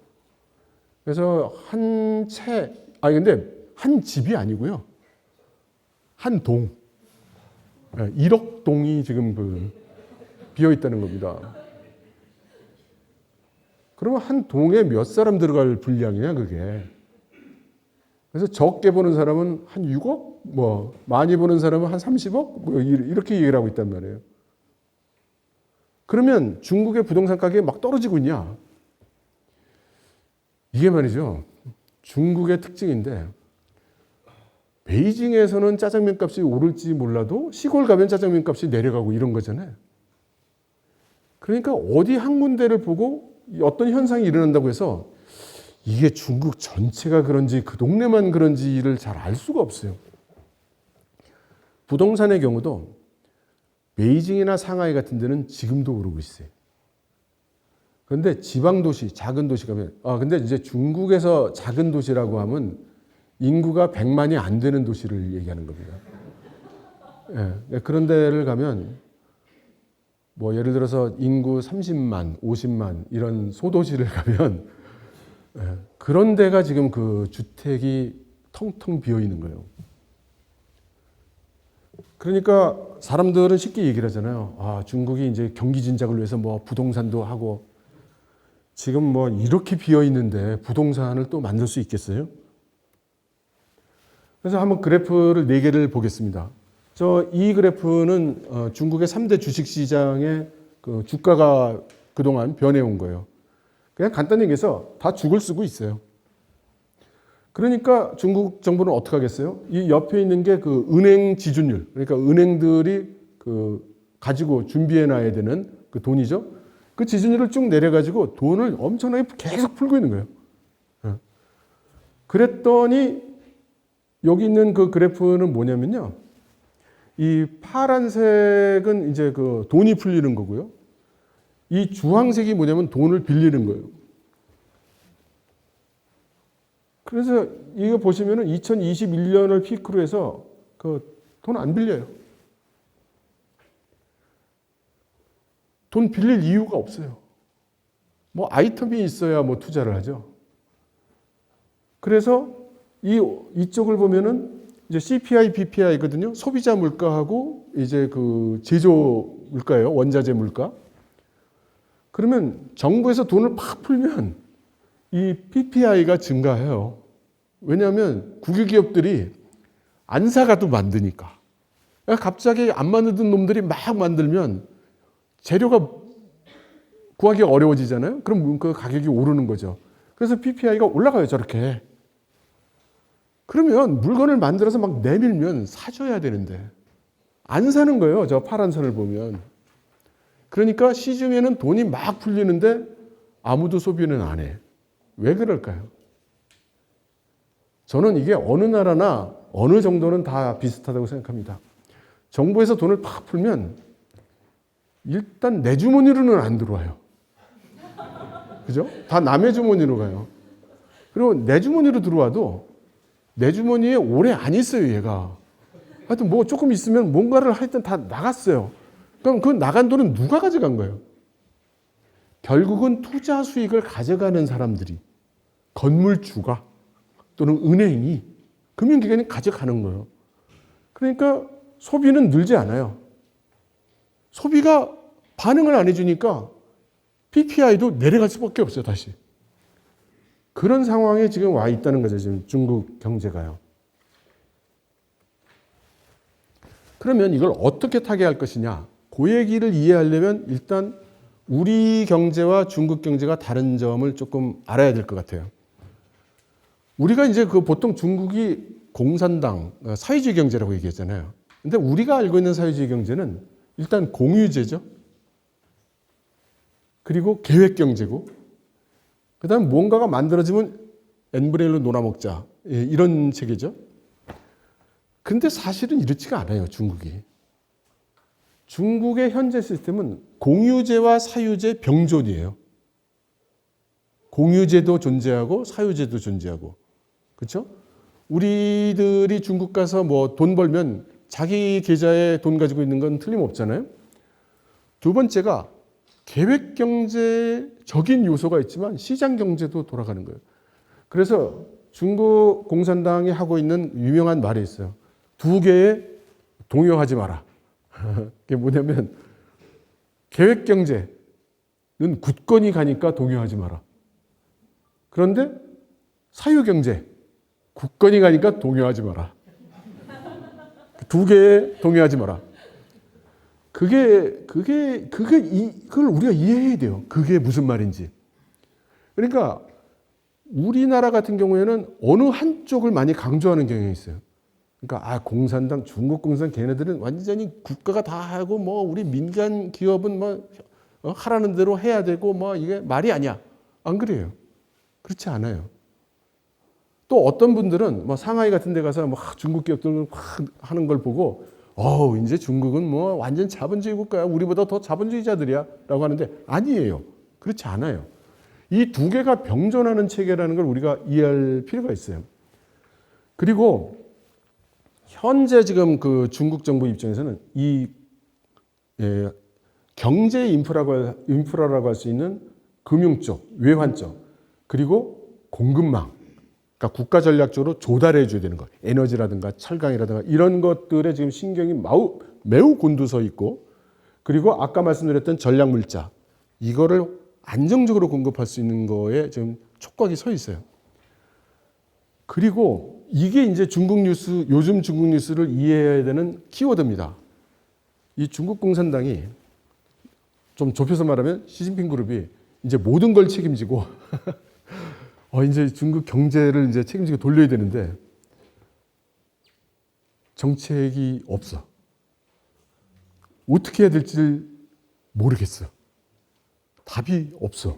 Speaker 4: 그래서 근데 한 집이 아니고요. 한 동. 1억 동이 지금 비어 있다는 겁니다. 그러면 한 동에 몇 사람 들어갈 분량이냐, 그게. 그래서 적게 보는 사람은 한 6억, 많이 보는 사람은 한 30억, 이렇게 얘기를 하고 있단 말이에요. 그러면 중국의 부동산 가격이 막 떨어지고 있냐? 이게 말이죠. 중국의 특징인데, 베이징에서는 짜장면 값이 오를지 몰라도 시골 가면 짜장면 값이 내려가고 이런 거잖아요. 그러니까 어디 한 군데를 보고 어떤 현상이 일어난다고 해서 이게 중국 전체가 그런지 그 동네만 그런지를 잘 알 수가 없어요. 부동산의 경우도 베이징이나 상하이 같은 데는 지금도 오르고 있어요. 그런데 지방도시, 작은 도시 가면, 근데 이제 중국에서 작은 도시라고 하면 인구가 100만이 안 되는 도시를 얘기하는 겁니다. 예, 그런 데를 가면 예를 들어서 인구 30만, 50만 이런 소도시를 가면 그런 데가 지금 그 주택이 텅텅 비어 있는 거예요. 그러니까 사람들은 쉽게 얘기를 하잖아요. 중국이 이제 경기 진작을 위해서 부동산도 하고 지금 이렇게 비어 있는데 부동산을 또 만들 수 있겠어요? 그래서 한번 그래프를 4개를 보겠습니다. 이 그래프는 중국의 3대 주식시장의 그 주가가 그동안 변해온 거예요. 그냥 간단히 얘기해서 다 죽을 쓰고 있어요. 그러니까 중국 정부는 어떻게 하겠어요? 이 옆에 있는 게 그 은행 지준율, 그러니까 은행들이 가지고 준비해 놔야 되는 그 돈이죠. 그 지준율을 쭉 내려가지고 돈을 엄청나게 계속 풀고 있는 거예요. 그랬더니 여기 있는 그 그래프는 뭐냐면요. 이 파란색은 이제 그 돈이 풀리는 거고요. 이 주황색이 뭐냐면 돈을 빌리는 거예요. 그래서 이거 보시면은 2021년을 피크로 해서 그 돈 안 빌려요. 돈 빌릴 이유가 없어요. 아이템이 있어야 투자를 하죠. 그래서 이쪽을 보면은 이제 CPI, PPI거든요. 소비자 물가하고 이제 그 제조 물가예요. 원자재 물가. 그러면 정부에서 돈을 팍 풀면 이 PPI가 증가해요. 왜냐하면 국유기업들이 안 사가도 만드니까. 갑자기 안 만드던 놈들이 막 만들면 재료가 구하기가 어려워지잖아요. 그럼 그 가격이 오르는 거죠. 그래서 PPI가 올라가요, 저렇게. 그러면 물건을 만들어서 막 내밀면 사줘야 되는데 안 사는 거예요, 저 파란 선을 보면. 그러니까 시중에는 돈이 막 풀리는데 아무도 소비는 안 해. 왜 그럴까요? 저는 이게 어느 나라나 어느 정도는 다 비슷하다고 생각합니다. 정부에서 돈을 팍 풀면 일단 내 주머니로는 안 들어와요. 그죠? 다 남의 주머니로 가요. 그리고 내 주머니로 들어와도 내 주머니에 오래 안 있어요, 얘가. 하여튼 뭐 조금 있으면 뭔가를 하여튼 다 나갔어요. 그럼 그 나간 돈은 누가 가져간 거예요? 결국은 투자 수익을 가져가는 사람들이, 건물주가 또는 은행이, 금융기관이 가져가는 거예요. 그러니까 소비는 늘지 않아요. 소비가 반응을 안 해주니까 PPI도 내려갈 수밖에 없어요, 다시. 그런 상황에 지금 와 있다는 거죠, 지금 중국 경제가요. 그러면 이걸 어떻게 타개할 것이냐? 그 얘기를 이해하려면 일단 우리 경제와 중국 경제가 다른 점을 조금 알아야 될 것 같아요. 우리가 이제 그 보통 중국이 공산당, 사회주의 경제라고 얘기했잖아요. 근데 우리가 알고 있는 사회주의 경제는 일단 공유제죠. 그리고 계획 경제고, 그 다음 뭔가가 만들어지면 n분의 1로 놀아먹자. 이런 체계죠. 근데 사실은 이렇지가 않아요, 중국이. 중국의 현재 시스템은 공유제와 사유제 병존이에요. 공유제도 존재하고 사유제도 존재하고. 그렇죠? 우리들이 중국 가서 뭐 돈 벌면 자기 계좌에 돈 가지고 있는 건 틀림없잖아요. 두 번째가 계획 경제적인 요소가 있지만 시장 경제도 돌아가는 거예요. 그래서 중국 공산당이 하고 있는 유명한 말이 있어요. 두 개에 동요하지 마라. 그게 뭐냐면 계획 경제는 굳건히 가니까 동요하지 마라. 그런데 사유 경제 굳건히 가니까 동요하지 마라. 두 개에 동요하지 마라. 그걸 우리가 이해해야 돼요. 그게 무슨 말인지. 그러니까 우리나라 같은 경우에는 어느 한쪽을 많이 강조하는 경향이 있어요. 그러니까 공산당, 중국 공산당 걔네들은 완전히 국가가 다 하고 뭐 우리 민간 기업은 뭐 하라는 대로 해야 되고 뭐 이게 말이 아니야. 안 그래요. 그렇지 않아요. 또 어떤 분들은 뭐 상하이 같은 데 가서 뭐 중국 기업들 하는 걸 보고 이제 중국은 뭐 완전 자본주의 국가야. 우리보다 더 자본주의자들이야. 라고 하는데 아니에요. 그렇지 않아요. 이 두 개가 병존하는 체계라는 걸 우리가 이해할 필요가 있어요. 그리고 현재 지금 그 중국 정부 입장에서는 이 경제 인프라라고 할 수 있는 금융 쪽, 외환 쪽, 그리고 공급망, 그러니까 국가 전략적으로 조달해 줘야 되는 것, 에너지라든가 철강이라든가 이런 것들에 지금 신경이 매우 곤두서 있고, 그리고 아까 말씀드렸던 전략 물자, 이거를 안정적으로 공급할 수 있는 거에 지금 촉각이 서 있어요. 그리고 이게 이제 중국 뉴스, 요즘 중국 뉴스를 이해해야 되는 키워드입니다. 이 중국 공산당이 좀 좁혀서 말하면 시진핑 그룹이 이제 모든 걸 책임지고 이제 중국 경제를 이제 책임지게 돌려야 되는데 정책이 없어. 어떻게 해야 될지 모르겠어. 답이 없어.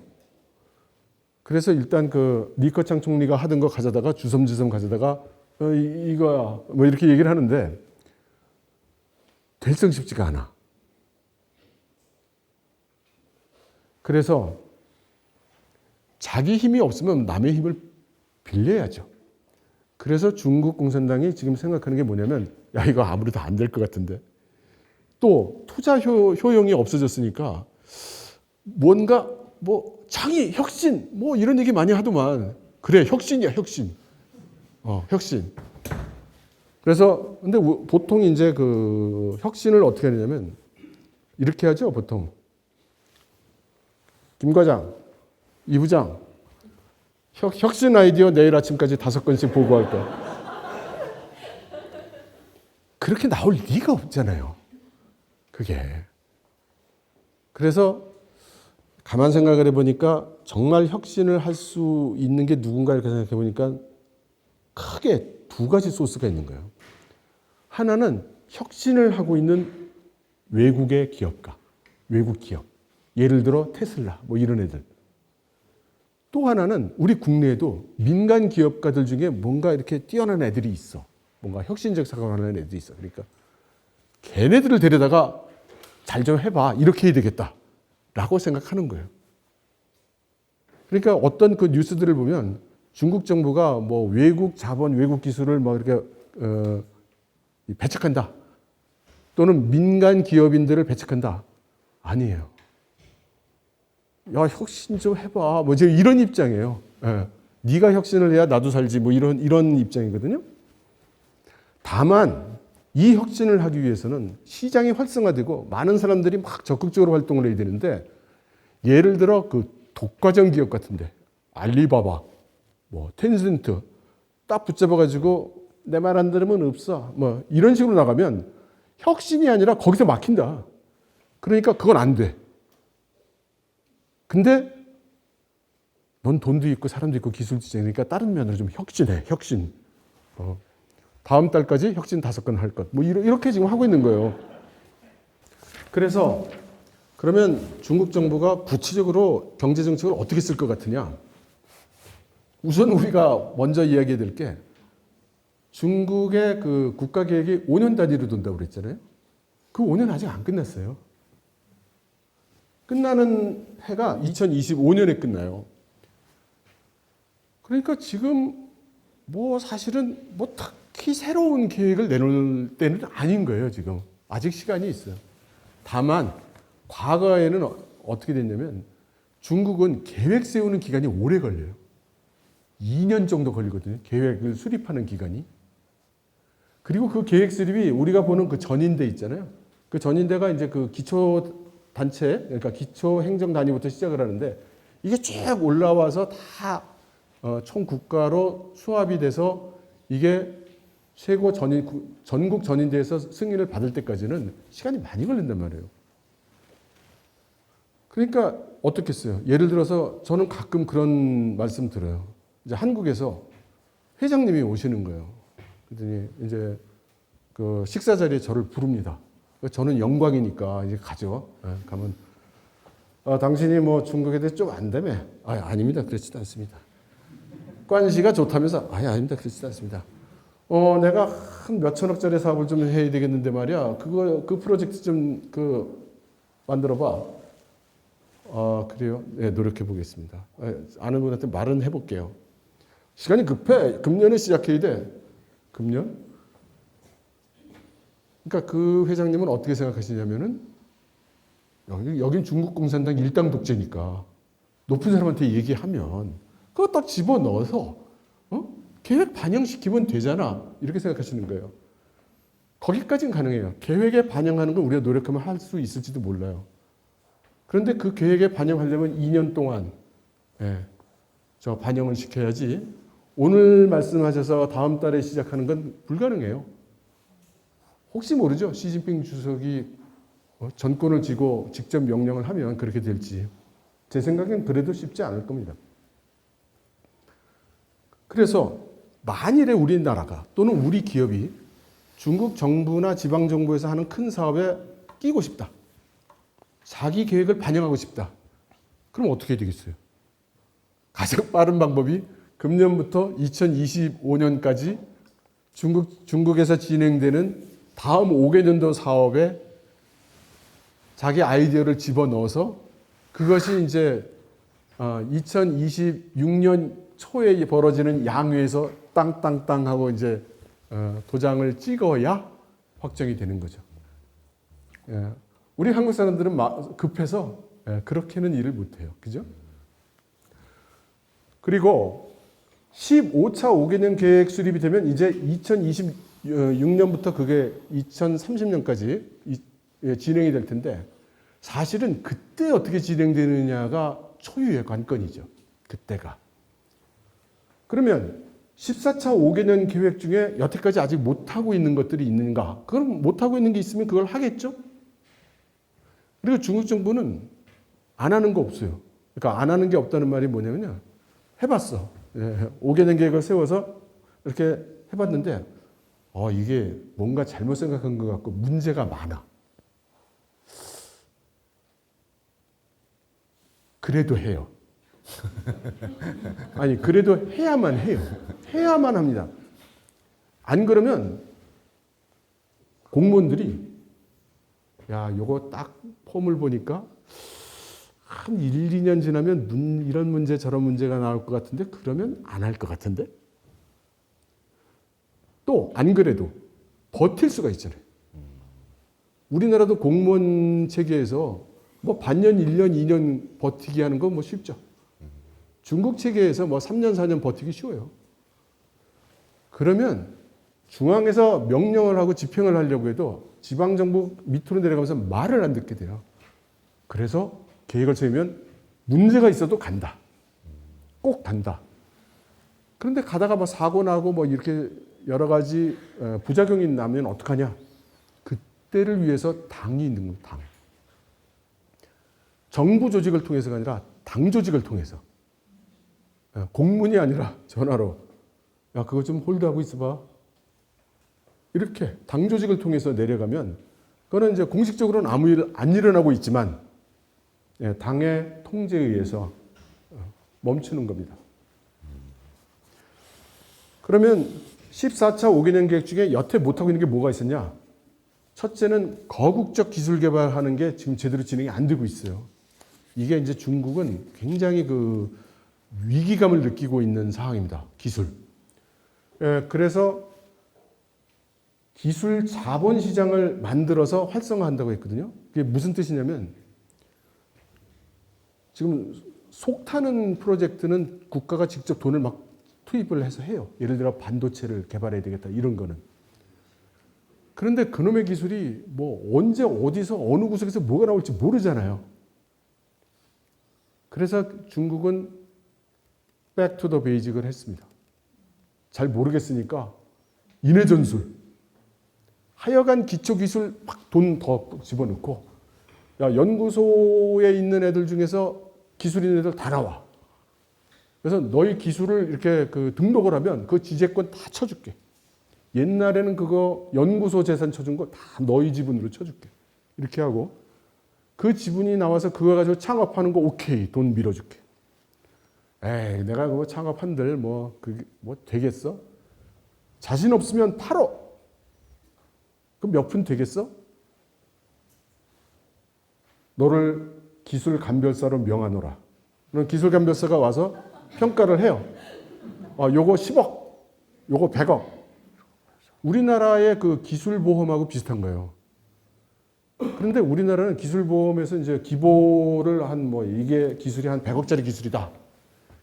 Speaker 4: 그래서 일단 그 리커창 총리가 하던 거 가져다가 주섬주섬 가져다가 이거야 뭐 이렇게 얘기를 하는데 될성 쉽지가 않아. 그래서 자기 힘이 없으면 남의 힘을 빌려야죠. 그래서 중국 공산당이 지금 생각하는 게 뭐냐면 이거 아무래도 안 될 것 같은데 또 투자 효용이 없어졌으니까 뭔가 뭐 창의, 혁신 뭐 이런 얘기 많이 하더만. 그래, 혁신이야, 혁신. 혁신. 그래서 근데 보통 이제 그 혁신을 어떻게 하냐면 이렇게 하죠, 보통. 김 과장, 이 부장, 혁신 아이디어 내일 아침까지 5건씩 보고할 거야. 그렇게 나올 리가 없잖아요. 그게. 그래서 가만 생각을 해보니까 정말 혁신을 할 수 있는 게 누군가 이렇게 생각해 보니까 크게 두 가지 소스가 있는 거예요. 하나는 혁신을 하고 있는 외국의 기업가, 외국 기업. 예를 들어 테슬라, 뭐 이런 애들. 또 하나는 우리 국내에도 민간 기업가들 중에 뭔가 이렇게 뛰어난 애들이 있어. 뭔가 혁신적 생각을 하는 애들이 있어. 그러니까 걔네들을 데려다가 잘 좀 해봐. 이렇게 해야 되겠다. 라고 생각하는 거예요. 그러니까 어떤 그 뉴스들을 보면 중국 정부가 뭐 외국 자본, 외국 기술을 뭐 이렇게 배척한다. 또는 민간 기업인들을 배척한다. 아니에요. 야, 혁신 좀 해봐. 뭐 지금 이런 입장이에요. 예. 네가 혁신을 해야 나도 살지. 뭐 이런 입장이거든요. 다만 이 혁신을 하기 위해서는 시장이 활성화되고 많은 사람들이 막 적극적으로 활동을 해야 되는데 예를 들어 그 독과점 기업 같은데 알리바바, 뭐 텐센트 딱 붙잡아가지고 내 말 안 들으면 없어. 뭐 이런 식으로 나가면 혁신이 아니라 거기서 막힌다. 그러니까 그건 안 돼. 근데 넌 돈도 있고 사람도 있고 기술도 있으니까 다른 면으로 좀 혁신해. 혁신. 다음 달까지 혁신 5건 할 것. 뭐 이렇게 지금 하고 있는 거예요. 그래서 그러면 중국 정부가 구체적으로 경제 정책을 어떻게 쓸 것 같으냐? 우선 우리가 먼저 이야기해야 될 게 중국의 그 국가 계획이 5년 단위로 돈다고 그랬잖아요. 그 5년 아직 안 끝났어요. 끝나는 해가 2025년에 끝나요. 그러니까 지금 뭐 사실은 뭐 특히 새로운 계획을 내놓을 때는 아닌 거예요, 지금. 아직 시간이 있어요. 다만 과거에는 어떻게 됐냐면 중국은 계획 세우는 기간이 오래 걸려요. 2년 정도 걸리거든요. 계획을 수립하는 기간이. 그리고 그 계획 수립이 우리가 보는 그 전인대 있잖아요. 그 전인대가 이제 그 기초 단체, 그러니까 기초 행정 단위부터 시작을 하는데 이게 쭉 올라와서 다 총 국가로 수합이 돼서 이게 최고 전국 전인대에서 승인을 받을 때까지는 시간이 많이 걸린단 말이에요. 그러니까 어떻겠어요? 예를 들어서 저는 가끔 그런 말씀 들어요. 이제 한국에서 회장님이 오시는 거예요. 그랬더니 이제 그 식사 자리에 저를 부릅니다. 저는 영광이니까 이제 가죠. 가면 당신이 뭐 중국에 대해서 좀 안다며? 아닙니다. 그렇지도 않습니다. 관시가 좋다면서? 아닙니다. 그렇지도 않습니다. 내가 한 몇천억짜리 사업을 좀 해야 되겠는데 말이야. 그 프로젝트 좀 만들어봐. 그래요? 네, 노력해 보겠습니다. 아는 분한테 말은 해볼게요. 시간이 급해. 금년에 시작해야 돼. 금년? 그러니까 그 회장님은 어떻게 생각하시냐면은 여긴 중국 공산당 일당 독재니까 높은 사람한테 얘기하면 그거 딱 집어넣어서 계획 반영시키면 되잖아. 이렇게 생각하시는 거예요. 거기까지는 가능해요. 계획에 반영하는 건 우리가 노력하면 할 수 있을지도 몰라요. 그런데 그 계획에 반영하려면 2년 동안 저 반영을 시켜야지 오늘 말씀하셔서 다음 달에 시작하는 건 불가능해요. 혹시 모르죠. 시진핑 주석이 전권을 쥐고 직접 명령을 하면 그렇게 될지. 제 생각엔 그래도 쉽지 않을 겁니다. 그래서 만일에 우리나라가 또는 우리 기업이 중국 정부나 지방정부에서 하는 큰 사업에 끼고 싶다. 자기 계획을 반영하고 싶다. 그럼 어떻게 해야 되겠어요? 가장 빠른 방법이 금년부터 2025년까지 중국에서 진행되는 다음 5개년도 사업에 자기 아이디어를 집어넣어서 그것이 이제 2026년 초에 벌어지는 양회에서 땅땅땅 하고 이제 도장을 찍어야 확정이 되는 거죠. 우리 한국 사람들은 급해서 그렇게는 일을 못해요. 그죠? 그리고 15차 5개년 계획 수립이 되면 이제 2026년부터 그게 2030년까지 진행이 될 텐데 사실은 그때 어떻게 진행되느냐가 초유의 관건이죠. 그때가. 그러면 14차 5개년 계획 중에 여태까지 아직 못하고 있는 것들이 있는가? 그럼 못하고 있는 게 있으면 그걸 하겠죠? 그리고 중국 정부는 안 하는 거 없어요. 그러니까 안 하는 게 없다는 말이 뭐냐면요. 해봤어. 5개년 계획을 세워서 이렇게 해봤는데 이게 뭔가 잘못 생각한 것 같고 문제가 많아. 그래도 해요. 아니 그래도 해야만 해요. 해야만 합니다. 안 그러면 공무원들이 야 요거 딱 폼을 보니까 한 1, 2년 지나면 이런 문제 저런 문제가 나올 것 같은데 그러면 안 할 것 같은데 또 안 그래도 버틸 수가 있잖아요. 우리나라도 공무원 체계에서 뭐 반년, 1년, 2년 버티기 하는 건 뭐 쉽죠. 중국 체계에서 뭐 3년, 4년 버티기 쉬워요. 그러면 중앙에서 명령을 하고 집행을 하려고 해도 지방정부 밑으로 내려가면서 말을 안 듣게 돼요. 그래서 계획을 세우면 문제가 있어도 간다. 꼭 간다. 그런데 가다가 뭐 사고 나고 뭐 이렇게 여러 가지 부작용이 나면 어떡하냐. 그때를 위해서 당이 있는 거예요. 당. 정부 조직을 통해서가 아니라 당 조직을 통해서. 공문이 아니라 전화로. 야, 그거 좀 홀드하고 있어봐. 이렇게 당 조직을 통해서 내려가면 그거는 이제 공식적으로는 아무 일 안 일어나고 있지만 당의 통제에 의해서 멈추는 겁니다. 그러면 14차 5개년 계획 중에 여태 못하고 있는 게 뭐가 있었냐? 첫째는 거국적 기술 개발하는 게 지금 제대로 진행이 안 되고 있어요. 이게 이제 중국은 굉장히 그 위기감을 느끼고 있는 상황입니다. 기술. 그래서 기술 자본 시장을 만들어서 활성화한다고 했거든요. 그게 무슨 뜻이냐면 지금 속 타는 프로젝트는 국가가 직접 돈을 막 투입을 해서 해요. 예를 들어 반도체를 개발해야 되겠다 이런 거는. 그런데 그놈의 기술이 뭐 언제 어디서 어느 구석에서 뭐가 나올지 모르잖아요. 그래서 중국은 back to the basic을 했습니다. 잘 모르겠으니까 인해 전술. 하여간 기초기술 막 돈 더 집어넣고 야 연구소에 있는 애들 중에서 기술 있는 애들 다 나와. 그래서 너희 기술을 이렇게 그 등록을 하면 그 지재권 다 쳐줄게. 옛날에는 그거 연구소 재산 쳐준 거 다 너희 지분으로 쳐줄게. 이렇게 하고 그 지분이 나와서 그거 가지고 창업하는 거 오케이 돈 밀어줄게. 에이 내가 그거 창업한들 뭐 그게 뭐 되겠어? 자신 없으면 팔어. 그럼 몇 푼 되겠어? 너를 기술 감별사로 명하노라. 그럼 기술 감별사가 와서 평가를 해요. 요거 10억, 요거 100억. 우리나라의 그 기술 보험하고 비슷한 거예요. 그런데 우리나라는 기술 보험에서 이제 기보를 한 뭐 이게 기술이 한 100억짜리 기술이다.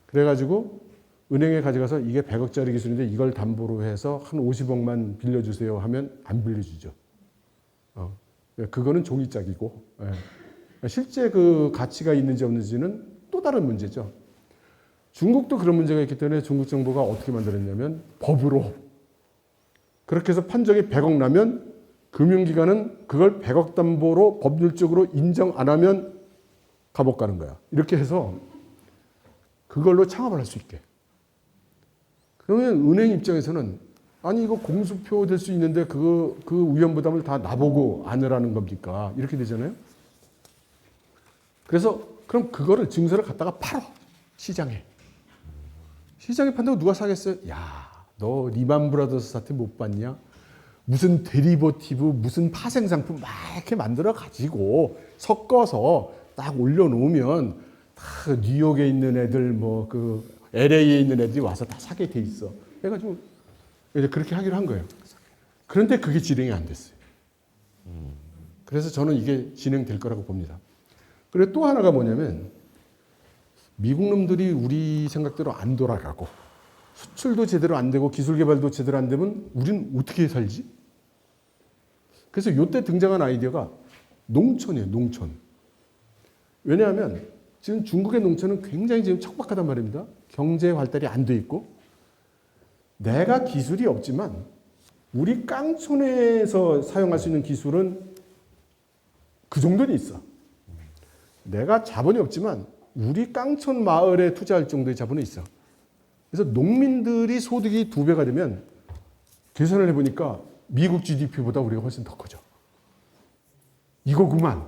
Speaker 4: 그래가지고 은행에 가져가서 이게 100억짜리 기술인데 이걸 담보로 해서 한 50억만 빌려주세요 하면 안 빌려주죠. 그거는 종이짝이고 실제 그 가치가 있는지 없는지는 또 다른 문제죠. 중국도 그런 문제가 있기 때문에 중국 정부가 어떻게 만들었냐면 법으로 그렇게 해서 판정이 100억 나면 금융기관은 그걸 100억 담보로 법률적으로 인정 안 하면 감옥 가는 거야. 이렇게 해서 그걸로 창업을 할 수 있게. 그러면 은행 입장에서는 아니 이거 공수표 될 수 있는데 그 위험부담을 다 나보고 안으라는 겁니까? 이렇게 되잖아요. 그래서 그럼 그거를 증서를 갖다가 팔어. 시장에. 시장에 판다고 누가 사겠어요? 야, 너 리만 브라더스 사태 못 봤냐? 무슨 데리버티브, 무슨 파생 상품 막 이렇게 만들어 가지고 섞어서 딱 올려놓으면 다 뉴욕에 있는 애들 뭐 그 LA에 있는 애들이 와서 다 사게 돼 있어. 해가지고 이제 그렇게 하기로 한 거예요. 그런데 그게 진행이 안 됐어요. 그래서 저는 이게 진행될 거라고 봅니다. 그리고 또 하나가 뭐냐면 미국 놈들이 우리 생각대로 안 돌아가고 수출도 제대로 안 되고 기술 개발도 제대로 안 되면 우린 어떻게 살지? 그래서 이때 등장한 아이디어가 농촌이에요. 농촌. 왜냐하면 지금 중국의 농촌은 굉장히 지금 척박하단 말입니다. 경제 활달이 안 돼 있고 내가 기술이 없지만 우리 깡촌에서 사용할 수 있는 기술은 그 정도는 있어. 내가 자본이 없지만 우리 깡촌 마을에 투자할 정도의 자본은 있어. 그래서 농민들이 소득이 2배가 되면 계산을 해보니까 미국 GDP보다 우리가 훨씬 더 커져. 이거구만.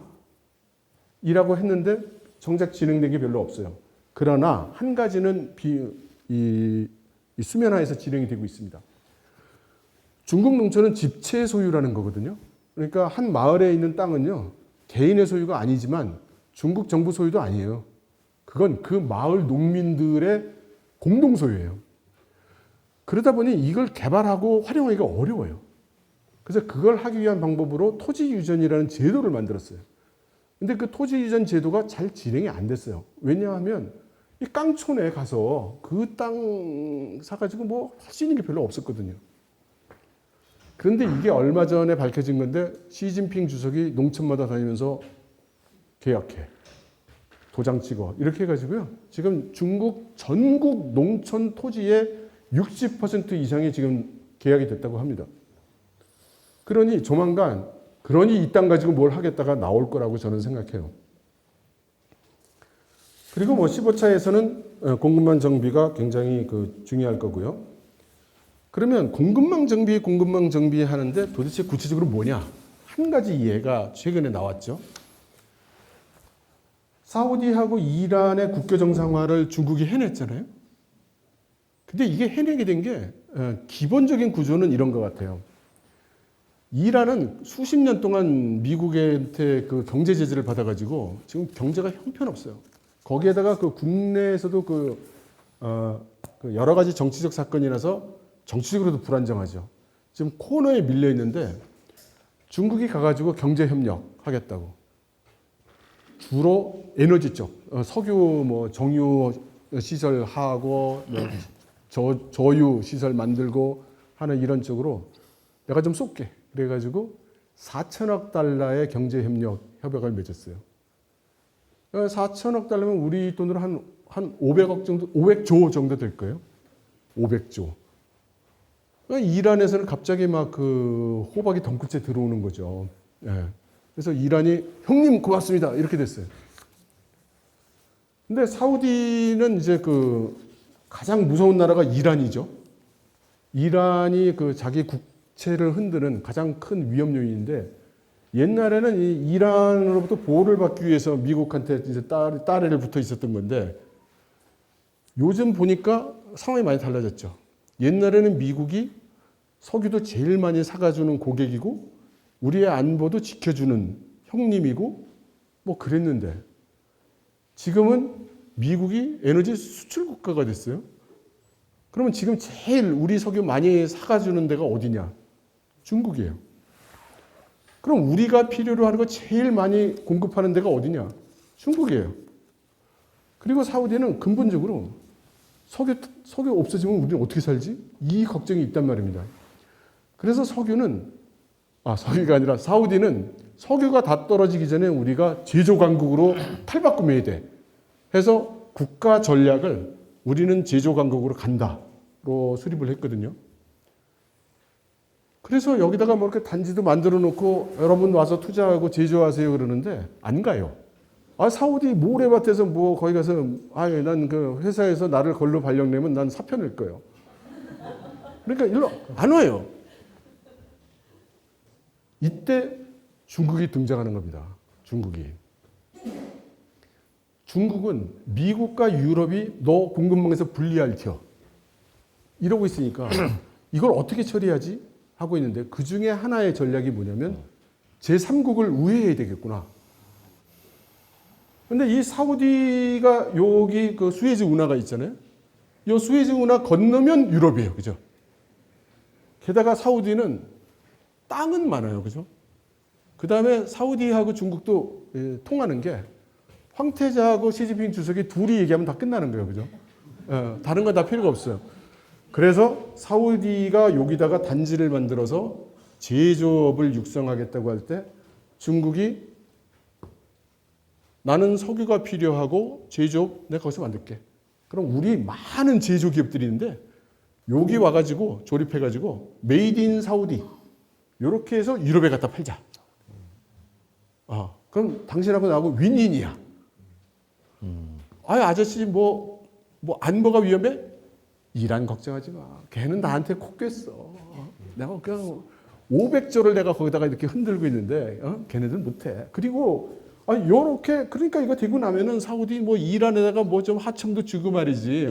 Speaker 4: 이라고 했는데 정작 진행된 게 별로 없어요. 그러나 한 가지는 이 수면하에서 진행이 되고 있습니다. 중국 농촌은 집체 소유라는 거거든요. 그러니까 한 마을에 있는 땅은요, 개인의 소유가 아니지만 중국 정부 소유도 아니에요. 그건 그 마을 농민들의 공동 소유예요. 그러다 보니 이걸 개발하고 활용하기가 어려워요. 그래서 그걸 하기 위한 방법으로 토지 유전이라는 제도를 만들었어요. 근데 그 토지 유전 제도가 잘 진행이 안 됐어요. 왜냐하면 이 깡촌에 가서 그 땅 사가지고 뭐 할 수 있는 게 별로 없었거든요. 그런데 이게 얼마 전에 밝혀진 건데 시진핑 주석이 농촌마다 다니면서 계약해. 도장 찍어. 이렇게 해가지고요. 지금 중국 전국 농촌 토지의 60% 이상이 지금 계약이 됐다고 합니다. 그러니 조만간 이 땅 가지고 뭘 하겠다가 나올 거라고 저는 생각해요. 그리고 뭐 15차에서는 공급망 정비가 굉장히 중요할 거고요. 그러면 공급망 정비 하는데 도대체 구체적으로 뭐냐? 한 가지 예가 최근에 나왔죠. 사우디하고 이란의 국교 정상화를 중국이 해냈잖아요. 근데 이게 해내게 된 게 기본적인 구조는 이런 것 같아요. 이란은 수십 년 동안 미국한테 그 경제 제재를 받아가지고 지금 경제가 형편없어요. 거기에다가 그 국내에서도 여러 가지 정치적 사건이 나서 정치적으로도 불안정하죠. 지금 코너에 밀려 있는데 중국이 가가지고 경제 협력 하겠다고. 주로 에너지 쪽, 석유 뭐 정유 시설 하고 저유 시설 만들고 하는 이런 쪽으로 내가 좀 쏠게. 그래가지고 4천억 달러의 경제 협력 협약을 맺었어요. 4천억 달러면 우리 돈으로 한 500억 정도, 500조 정도 될 거예요. 500조. 이란에서는 갑자기 막 호박이 덩굴째 들어오는 거죠. 예. 그래서 이란이 형님 고맙습니다 이렇게 됐어요. 근데 사우디는 이제 가장 무서운 나라가 이란이죠. 이란이 자기 국채를 흔드는 가장 큰 위험 요인인데 옛날에는 이 이란으로부터 보호를 받기 위해서 미국한테 이제 따레를 붙어 있었던 건데 요즘 보니까 상황이 많이 달라졌죠. 옛날에는 미국이 석유도 제일 많이 사가주는 고객이고 우리의 안보도 지켜주는 형님이고 뭐 그랬는데 지금은 미국이 에너지 수출 국가가 됐어요. 그러면 지금 제일 우리 석유 많이 사가주는 데가 어디냐? 중국이에요. 그럼 우리가 필요로 하는 거 제일 많이 공급하는 데가 어디냐? 중국이에요. 그리고 사우디는 근본적으로 석유 없어지면 우리는 어떻게 살지? 이 걱정이 있단 말입니다. 그래서 석유가 아니라 사우디는 석유가 다 떨어지기 전에 우리가 제조 강국으로 탈바꿈해야 돼. 해서 국가 전략을 우리는 제조 강국으로 간다로 수립을 했거든요. 그래서 여기다가 뭐 이렇게 단지도 만들어 놓고 여러분 와서 투자하고 제조하세요 그러는데 안 가요. 사우디 모래밭에서 뭐 거기 가서 난 그 회사에서 나를 걸로 발령내면 난 사표 낼 거예요. 그러니까 일로 안 와요. 이때 중국이 등장하는 겁니다. 중국은 미국과 유럽이 너 공급망에서 분리할겨 이러고 있으니까 이걸 어떻게 처리하지? 하고 있는데 그 중에 하나의 전략이 뭐냐면 제3국을 우회해야 되겠구나. 근데 이 사우디가 여기 수에즈 운하가 있잖아요. 이 수에즈 운하 건너면 유럽이에요. 그죠? 게다가 사우디는 땅은 많아요. 그죠? 그 다음에 사우디하고 중국도 통하는 게 황태자하고 시진핑 주석이 둘이 얘기하면 다 끝나는 거예요. 그죠? 다른 건 다 필요가 없어요. 그래서 사우디가 여기다가 단지를 만들어서 제조업을 육성하겠다고 할 때 중국이 나는 석유가 필요하고 제조업 내가 거기서 만들게. 그럼 우리 많은 제조기업들이 있는데 여기 와가지고 조립해가지고 메이드 인 사우디 이렇게 해서 유럽에 갖다 팔자. 그럼 당신하고 나하고 윈윈이야. 아저씨 뭐 안보가 위험해? 이란 걱정하지 마. 걔는 나한테 코 꿰어. 내가 그냥 500조를 내가 거기다가 이렇게 흔들고 있는데 걔네들 못해. 그리고 요렇게 그러니까 이거 되고 나면은 사우디 뭐 이란에다가 뭐 좀 하청도 주고 말이지.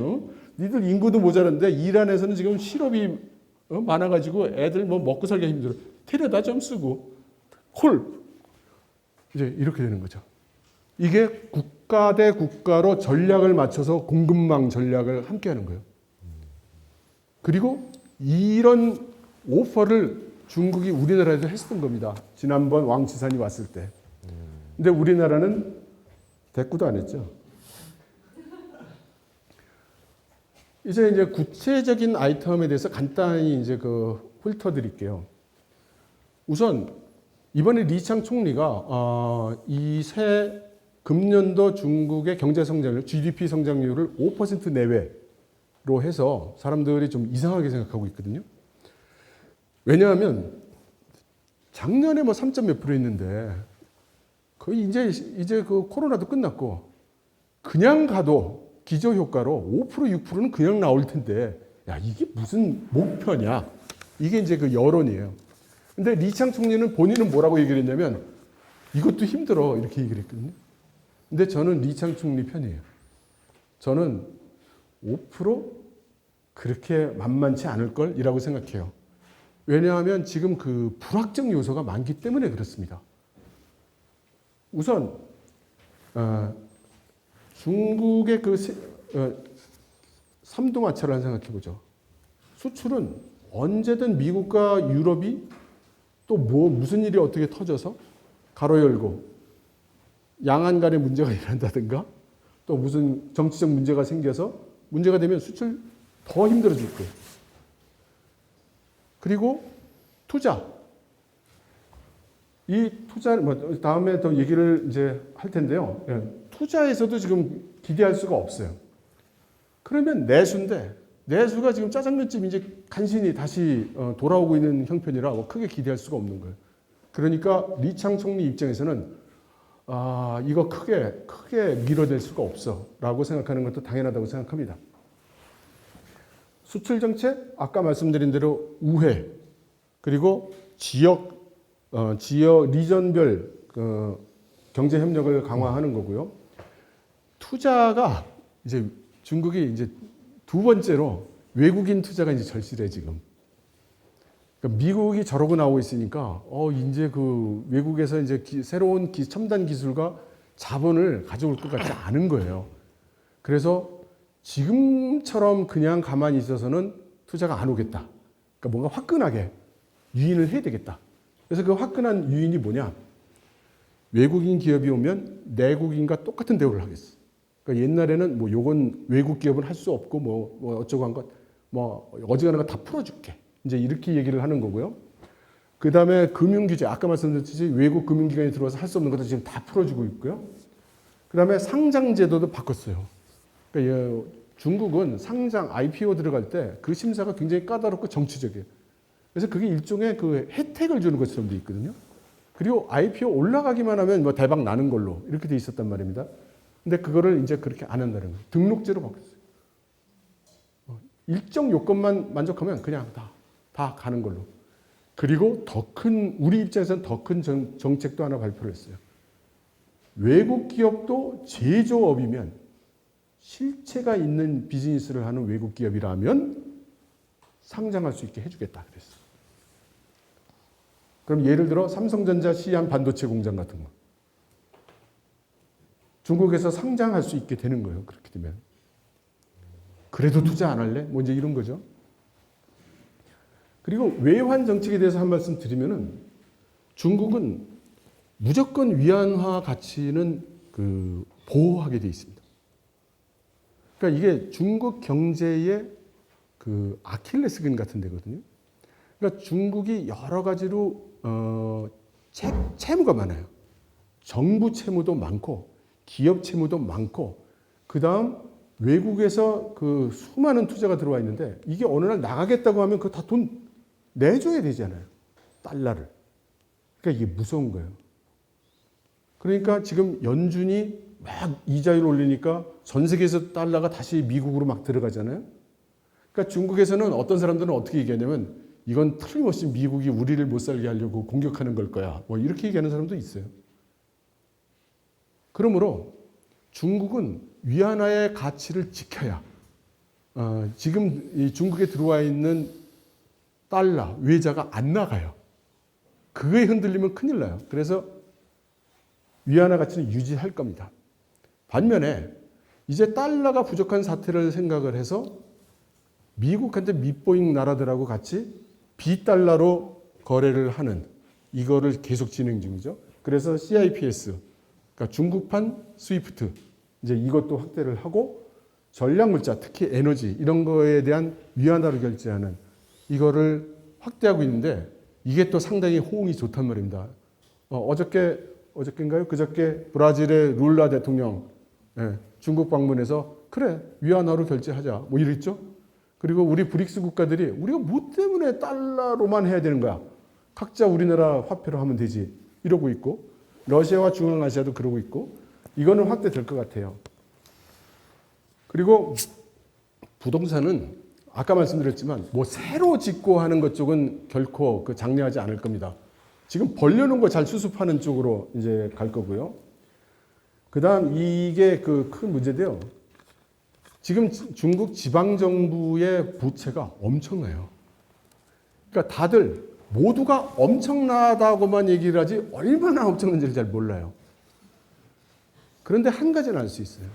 Speaker 4: 니들 인구도 모자란데 이란에서는 지금 실업이 많아가지고 애들 뭐 먹고 살기 힘들어. 데려다 좀 쓰고 콜 이제 이렇게 되는 거죠. 이게 국가 대 국가로 전략을 맞춰서 공급망 전략을 함께 하는 거예요. 그리고 이런 오퍼를 중국이 우리나라에도 했었던 겁니다. 지난번 왕치산이 왔을 때. 근데 우리나라는 대꾸도 안 했죠. 이제 구체적인 아이템에 대해서 간단히 이제 훑어드릴게요. 우선 이번에 리창 총리가 이 새 금년도 중국의 경제 성장률, GDP 성장률을 5% 내외로 해서 사람들이 좀 이상하게 생각하고 있거든요. 왜냐하면 작년에 뭐 3점 몇 프로 있는데 거의 이제 그 코로나도 끝났고 그냥 가도 기저 효과로 5% 6%는 그냥 나올 텐데 야 이게 무슨 목표냐 이게 이제 그 여론이에요. 근데 리창 총리는 본인은 뭐라고 얘기를 했냐면 이것도 힘들어 이렇게 얘기를 했거든요. 근데 저는 리창 총리 편이에요. 저는 5% 그렇게 만만치 않을 걸이라고 생각해요. 왜냐하면 지금 그 불확정 요소가 많기 때문에 그렇습니다. 우선 중국의 그 삼두마차를 생각해 보죠. 수출은 언제든 미국과 유럽이 또 무슨 일이 어떻게 터져서 가로 열고 양안 간에 문제가 일어난다든가 또 무슨 정치적 문제가 생겨서 문제가 되면 수출 더 힘들어질 거예요. 그리고 투자. 이 투자, 다음에 더 얘기를 이제 할 텐데요. 투자에서도 지금 기대할 수가 없어요. 그러면 내수인데, 내수가 지금 짜장면집 이제 간신히 다시 돌아오고 있는 형편이라 크게 기대할 수가 없는 거예요. 그러니까 리창 총리 입장에서는 이거 크게 밀어낼 수가 없어 라고 생각하는 것도 당연하다고 생각합니다. 수출 정책, 아까 말씀드린 대로 우회, 그리고 지역 리전별 경제 협력을 강화하는 거고요. 투자가 이제 중국이 이제 두 번째로 외국인 투자가 이제 절실해 지금. 그러니까 미국이 저러고 나오고 있으니까 이제 그 외국에서 이제 새로운 첨단 기술과 자본을 가져올 것 같지 않은 거예요. 그래서 지금처럼 그냥 가만히 있어서는 투자가 안 오겠다. 그러니까 뭔가 화끈하게 유인을 해야 되겠다. 그래서 그 화끈한 유인이 뭐냐? 외국인 기업이 오면 내국인과 똑같은 대우를 하겠어. 그러니까 옛날에는 뭐 요건 외국 기업은 할 수 없고 뭐 어쩌고 한 것, 뭐 어지간한 거 다 풀어줄게. 이제 이렇게 얘기를 하는 거고요. 그 다음에 금융규제, 아까 말씀드렸듯이 외국 금융기관이 들어와서 할 수 없는 것도 지금 다 풀어주고 있고요. 그 다음에 상장제도도 바꿨어요. 그러니까 중국은 상장, IPO 들어갈 때 그 심사가 굉장히 까다롭고 정치적이에요. 그래서 그게 일종의 그 혜택을 주는 것처럼 돼 있거든요. 그리고 IPO 올라가기만 하면 뭐 대박 나는 걸로 이렇게 돼 있었단 말입니다. 근데 그거를 이제 그렇게 안 한다는 거예요. 등록제로 바뀌었어요. 일정 요건만 만족하면 그냥 다 가는 걸로. 그리고 우리 입장에서는 더 큰 정책도 하나 발표를 했어요. 외국 기업도 제조업이면 실체가 있는 비즈니스를 하는 외국 기업이라면 상장할 수 있게 해주겠다 그랬어요. 그럼 예를 들어 삼성전자 시안 반도체 공장 같은 거. 중국에서 상장할 수 있게 되는 거예요. 그렇게 되면. 그래도 투자 안 할래? 뭐 이제 이런 거죠. 그리고 외환 정책에 대해서 한 말씀 드리면은 중국은 무조건 위안화 가치는 보호하게 돼 있습니다. 그러니까 이게 중국 경제의 아킬레스건 같은 데거든요. 그러니까 중국이 여러 가지로 채무가 많아요. 정부 채무도 많고 기업 채무도 많고 그다음 외국에서 수많은 투자가 들어와 있는데 이게 어느 날 나가겠다고 하면 그거 다 돈 내줘야 되잖아요. 달러를. 그러니까 이게 무서운 거예요. 그러니까 지금 연준이 막 이자율 올리니까 전 세계에서 달러가 다시 미국으로 막 들어가잖아요. 그러니까 중국에서는 어떤 사람들은 어떻게 얘기하냐면 이건 틀림없이 미국이 우리를 못 살게 하려고 공격하는 걸 거야. 뭐 이렇게 얘기하는 사람도 있어요. 그러므로 중국은 위안화의 가치를 지켜야 지금 이 중국에 들어와 있는 달러, 외자가 안 나가요. 그거에 흔들리면 큰일 나요. 그래서 위안화 가치는 유지할 겁니다. 반면에 이제 달러가 부족한 사태를 생각을 해서 미국한테 밑보잉 나라들하고 같이 비달러로 거래를 하는 이거를 계속 진행 중이죠. 그래서 CIPS, 그러니까 중국판 스위프트 이제 이것도 확대를 하고 전략물자, 특히 에너지 이런 거에 대한 위안화로 결제하는 이거를 확대하고 있는데 이게 또 상당히 호응이 좋단 말입니다. 어저께인가요? 그저께 브라질의 룰라 대통령 중국 방문해서 그래 위안화로 결제하자 뭐 이랬죠. 그리고 우리 브릭스 국가들이 우리가 뭐 때문에 달러로만 해야 되는 거야. 각자 우리나라 화폐로 하면 되지. 이러고 있고 러시아와 중앙아시아도 그러고 있고 이거는 확대될 것 같아요. 그리고 부동산은 아까 말씀드렸지만 뭐 새로 짓고 하는 것 쪽은 결코 장려하지 않을 겁니다. 지금 벌려놓은 거 잘 수습하는 쪽으로 이제 갈 거고요. 그다음 이게 그 큰 문제인데요. 지금 중국 지방정부의 부채가 엄청나요. 그러니까 다들 모두가 엄청나다고만 얘기를 하지 얼마나 엄청난지를 잘 몰라요. 그런데 한 가지는 알 수 있어요.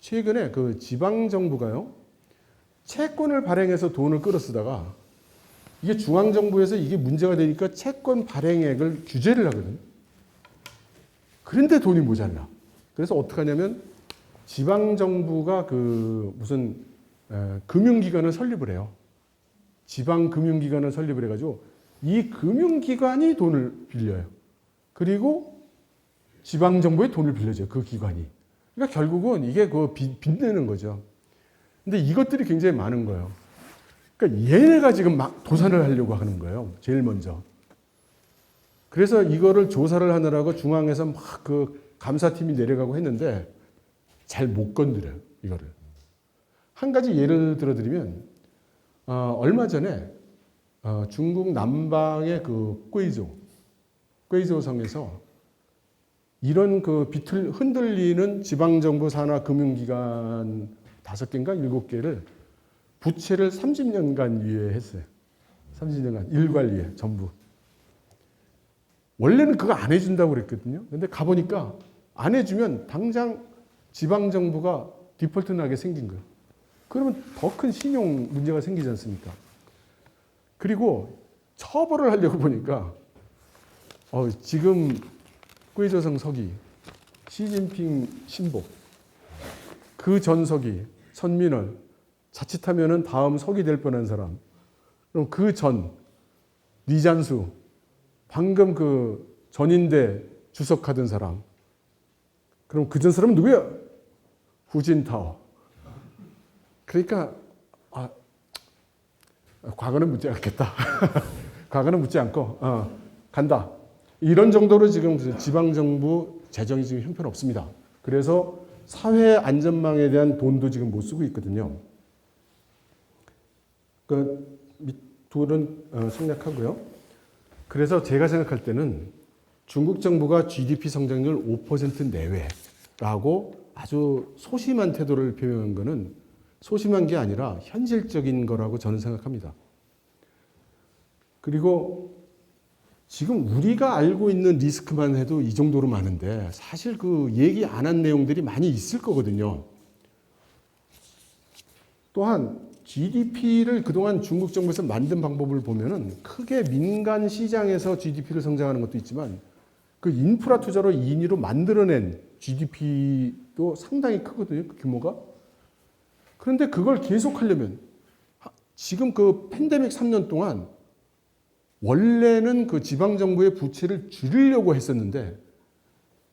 Speaker 4: 최근에 그 지방정부가요. 채권을 발행해서 돈을 끌어쓰다가 이게 중앙정부에서 이게 문제가 되니까 채권 발행액을 규제를 하거든요. 그런데 돈이 모자라. 그래서 어떻게 하냐면 지방정부가 그 무슨 금융기관을 설립을 해요. 지방금융기관을 설립을 해가지고 이 금융기관이 돈을 빌려요. 그리고 지방정부에 돈을 빌려줘요. 그 기관이. 그러니까 결국은 이게 그 빚내는 거죠. 근데 이것들이 굉장히 많은 거예요. 그러니까 얘네가 지금 막 도산을 하려고 하는 거예요. 제일 먼저. 그래서 이거를 조사를 하느라고 중앙에서 막 그 감사팀이 내려가고 했는데 잘 못 건드려요. 이거를. 한 가지 예를 들어드리면 얼마 전에 중국 남방의 그 꿰이조 성에서 이런 그 빛을 흔들리는 지방정부 산하 금융기관 5개인가 7개를 부채를 30년간 유예했어요. 30년간 일관리에 전부. 원래는 그거 안 해준다고 그랬거든요. 근데 가보니까 안 해주면 당장 지방정부가 디폴트 나게 생긴 거예요. 그러면 더 큰 신용 문제가 생기지 않습니까? 그리고 처벌을 하려고 보니까 지금 꿰이조성 서기, 시진핑 신복, 그 전 서기, 선민월, 자칫하면은 다음 서기 될 뻔한 사람, 그럼 그 전, 리잔수, 방금 그 전인대 주석하던 사람, 그럼 그 전 사람은 누구야? 후진타오. 그러니까 과거는 묻지 않겠다. 과거는 묻지 않고 간다. 이런 정도로 지금 지방정부 재정이 지금 형편없습니다. 그래서 사회 안전망에 대한 돈도 지금 못 쓰고 있거든요. 그 둘은 생략하고요. 그래서 제가 생각할 때는 중국 정부가 GDP 성장률 5% 내외라고 아주 소심한 태도를 표명한 것은 소심한 게 아니라 현실적인 거라고 저는 생각합니다. 그리고 지금 우리가 알고 있는 리스크만 해도 이 정도로 많은데 사실 그 얘기 안 한 내용들이 많이 있을 거거든요. 또한 GDP를 그동안 중국 정부에서 만든 방법을 보면은 크게 민간 시장에서 GDP를 성장하는 것도 있지만 그 인프라 투자로 인위로 만들어낸 GDP도 상당히 크거든요. 그 규모가. 그런데 그걸 계속하려면 지금 그 팬데믹 3년 동안 원래는 그 지방정부의 부채를 줄이려고 했었는데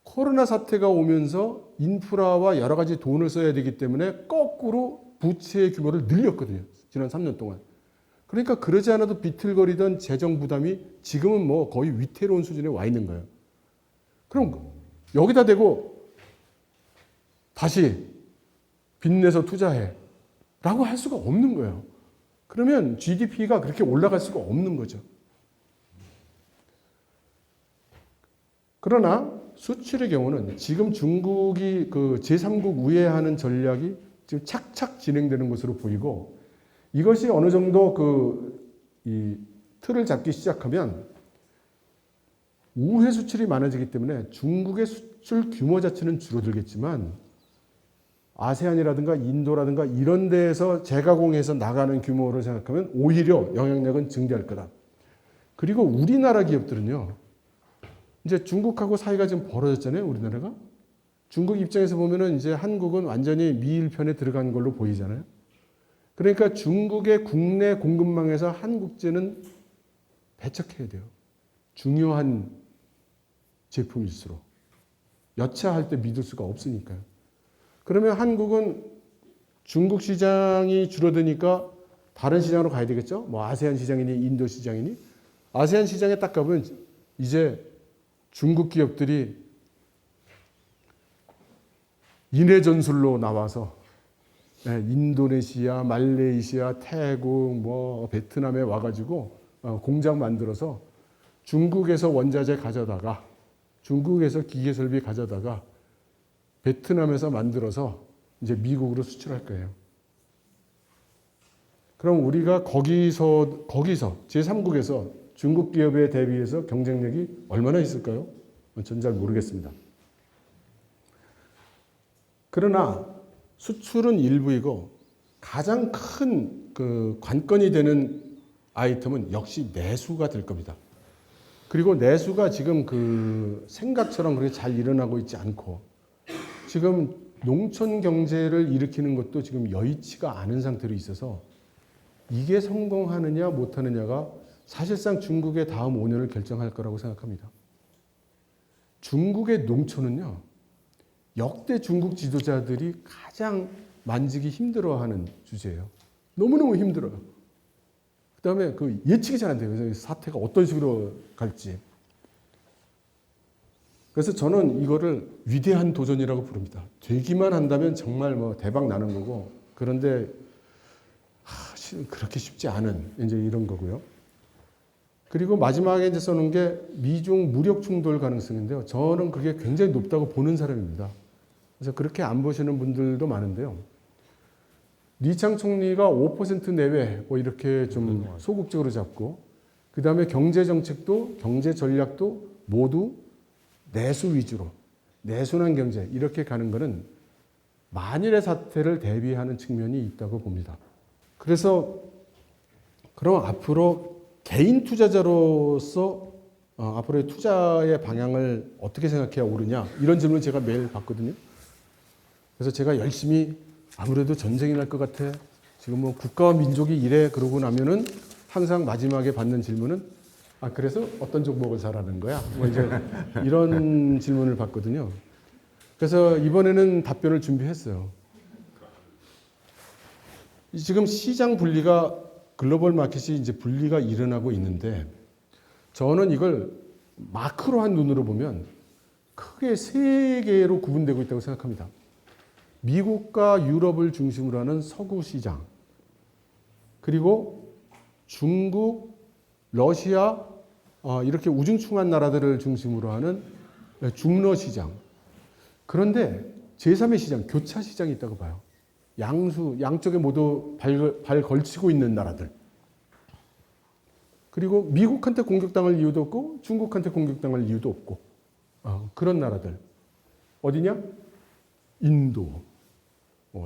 Speaker 4: 코로나 사태가 오면서 인프라와 여러 가지 돈을 써야 되기 때문에 거꾸로 부채의 규모를 늘렸거든요. 지난 3년 동안. 그러니까 그러지 않아도 비틀거리던 재정 부담이 지금은 뭐 거의 위태로운 수준에 와 있는 거예요. 그럼 여기다 대고 다시 빚내서 투자해 라고 할 수가 없는 거예요. 그러면 GDP가 그렇게 올라갈 수가 없는 거죠. 그러나 수출의 경우는 지금 중국이 그 제3국 우회하는 전략이 지금 착착 진행되는 것으로 보이고, 이것이 어느 정도 이 틀을 잡기 시작하면 우회 수출이 많아지기 때문에 중국의 수출 규모 자체는 줄어들겠지만 아세안이라든가 인도라든가 이런 데에서 재가공해서 나가는 규모를 생각하면 오히려 영향력은 증대할 거다. 그리고 우리나라 기업들은요, 이제 중국하고 사이가 지금 벌어졌잖아요, 우리나라가. 중국 입장에서 보면은 이제 한국은 완전히 미일 편에 들어간 걸로 보이잖아요. 그러니까 중국의 국내 공급망에서 한국제는 배척해야 돼요. 중요한 제품일수록. 여차할 때 믿을 수가 없으니까요. 그러면 한국은 중국 시장이 줄어드니까 다른 시장으로 가야 되겠죠? 뭐 아세안 시장이니 인도 시장이니. 아세안 시장에 딱 가보면 이제 중국 기업들이 인해 전술로 나와서 인도네시아, 말레이시아, 태국, 뭐 베트남에 와가지고 공장 만들어서 중국에서 원자재 가져다가 중국에서 기계 설비 가져다가 베트남에서 만들어서 이제 미국으로 수출할 거예요. 그럼 우리가 거기서 제3국에서 중국 기업에 대비해서 경쟁력이 얼마나 있을까요? 전 잘 모르겠습니다. 그러나 수출은 일부이고 가장 큰 그 관건이 되는 아이템은 역시 내수가 될 겁니다. 그리고 내수가 지금 그 생각처럼 그렇게 잘 일어나고 있지 않고 지금 농촌 경제를 일으키는 것도 지금 여의치가 않은 상태로 있어서 이게 성공하느냐 못하느냐가 사실상 중국의 다음 5년을 결정할 거라고 생각합니다. 중국의 농촌은요, 역대 중국 지도자들이 가장 만지기 힘들어하는 주제예요. 너무너무 힘들어요. 그 다음에 그 예측이 잘 안 돼요. 그래서 사태가 어떤 식으로 갈지. 그래서 저는 이거를 위대한 도전이라고 부릅니다. 되기만 한다면 정말 뭐 대박 나는 거고, 그런데 그렇게 쉽지 않은 이제 이런 거고요. 그리고 마지막에 이제 써놓은 게 미중 무력 충돌 가능성인데요. 저는 그게 굉장히 높다고 보는 사람입니다. 그래서 그렇게 안 보시는 분들도 많은데요. 리창 총리가 5% 내외 뭐 이렇게 좀 소극적으로 잡고, 그 다음에 경제 정책도 경제 전략도 모두 내수 위주로, 내순환 경제 이렇게 가는 것은 만일의 사태를 대비하는 측면이 있다고 봅니다. 그래서 그럼 앞으로 개인 투자자로서 앞으로의 투자의 방향을 어떻게 생각해야 옳으냐, 이런 질문을 제가 매일 받거든요. 그래서 제가 열심히 아무래도 전쟁이 날 것 같아, 지금 뭐 국가와 민족이 이래, 그러고 나면은 항상 마지막에 받는 질문은 그래서 어떤 종목을 사라는 거야? 뭐 이제 이런 질문을 받거든요. 그래서 이번에는 답변을 준비했어요. 지금 시장 분리가, 글로벌 마켓이 이제 분리가 일어나고 있는데, 저는 이걸 마크로한 눈으로 보면 크게 세 개로 구분되고 있다고 생각합니다. 미국과 유럽을 중심으로 하는 서구 시장, 그리고 중국, 러시아, 이렇게 우중충한 나라들을 중심으로 하는 중러 시장. 그런데 제3의 시장, 교차 시장이 있다고 봐요. 양쪽에 모두 발 걸치고 있는 나라들. 그리고 미국한테 공격당할 이유도 없고 중국한테 공격당할 이유도 없고 그런 나라들. 어디냐? 인도,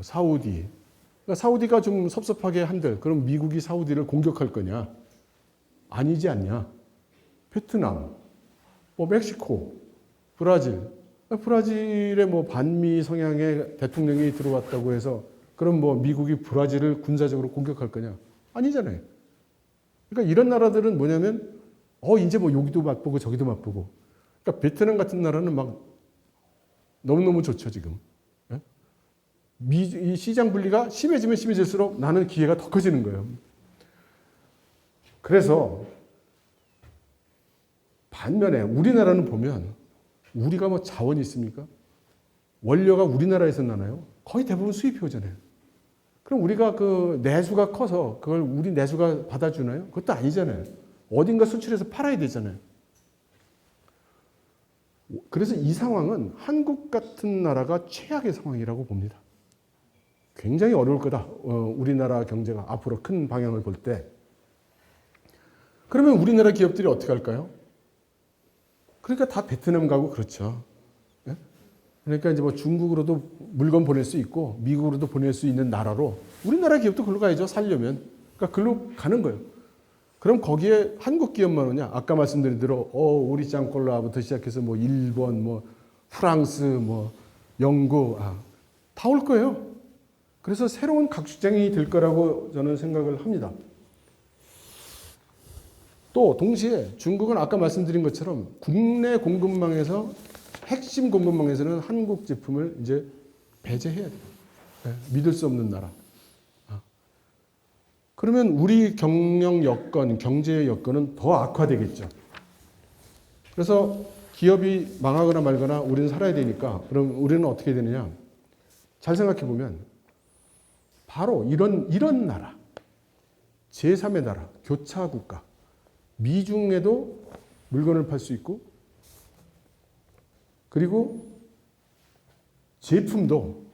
Speaker 4: 사우디. 그러니까 사우디가 좀 섭섭하게 한들 그럼 미국이 사우디를 공격할 거냐? 아니지 않냐? 베트남, 멕시코, 브라질. 브라질에 반미 성향의 대통령이 들어왔다고 해서 그럼 미국이 브라질을 군사적으로 공격할 거냐? 아니잖아요. 그러니까 이런 나라들은 뭐냐면 이제 여기도 맛보고 저기도 맛보고. 그러니까 베트남 같은 나라는 막 너무너무 좋죠, 지금. 이 시장 분리가 심해지면 심해질수록 나는 기회가 더 커지는 거예요. 그래서 반면에 우리나라는 보면 우리가 자원이 있습니까? 원료가 우리나라에서 나나요? 거의 대부분 수입해 오잖아요. 그럼 우리가 그 내수가 커서 그걸 우리 내수가 받아주나요? 그것도 아니잖아요. 어딘가 수출해서 팔아야 되잖아요. 그래서 이 상황은 한국 같은 나라가 최악의 상황이라고 봅니다. 굉장히 어려울 거다. 우리나라 경제가 앞으로 큰 방향을 볼 때. 그러면 우리나라 기업들이 어떻게 할까요? 그러니까 다 베트남 가고 그렇죠. 예? 그러니까 이제 뭐 중국으로도 물건 보낼 수 있고 미국으로도 보낼 수 있는 나라로 우리나라 기업도 글로 가야죠. 살려면. 그러니까 글로 가는 거예요. 그럼 거기에 한국 기업만 오냐? 아까 말씀드린 대로 우리 짱콜라부터 시작해서 뭐 일본, 뭐 프랑스, 뭐 영국 다 올 거예요. 그래서 새로운 각축장이 될 거라고 저는 생각을 합니다. 또 동시에 중국은 아까 말씀드린 것처럼 국내 공급망에서 핵심 공급망에서는 한국 제품을 이제 배제해야 돼요. 믿을 수 없는 나라. 그러면 우리 경영 여건, 경제 여건은 더 악화되겠죠. 그래서 기업이 망하거나 말거나 우리는 살아야 되니까 그럼 우리는 어떻게 되느냐? 잘 생각해 보면 바로 이런 나라, 제3의 나라, 교차 국가, 미중에도 물건을 팔 수 있고 그리고 제품도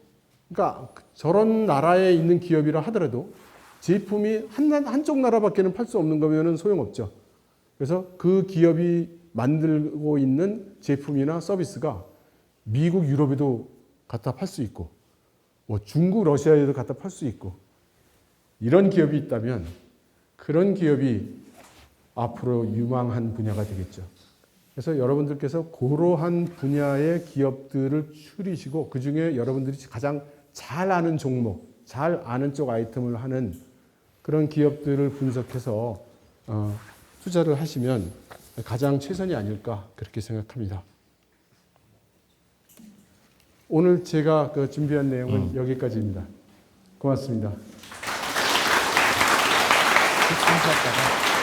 Speaker 4: 그러니까 저런 나라에 있는 기업이라 하더라도 제품이 한쪽 나라밖에는 팔 수 없는 거면은 소용없죠. 그래서 그 기업이 만들고 있는 제품이나 서비스가 미국, 유럽에도 갖다 팔 수 있고 뭐 중국, 러시아에도 갖다 팔 수 있고 이런 기업이 있다면 그런 기업이 앞으로 유망한 분야가 되겠죠. 그래서 여러분들께서 그러한 분야의 기업들을 추리시고 그중에 여러분들이 가장 잘 아는 종목, 잘 아는 쪽 아이템을 하는 그런 기업들을 분석해서 투자를 하시면 가장 최선이 아닐까 그렇게 생각합니다. 오늘 제가 준비한 내용은 여기까지입니다. 고맙습니다.
Speaker 5: 감사합니다.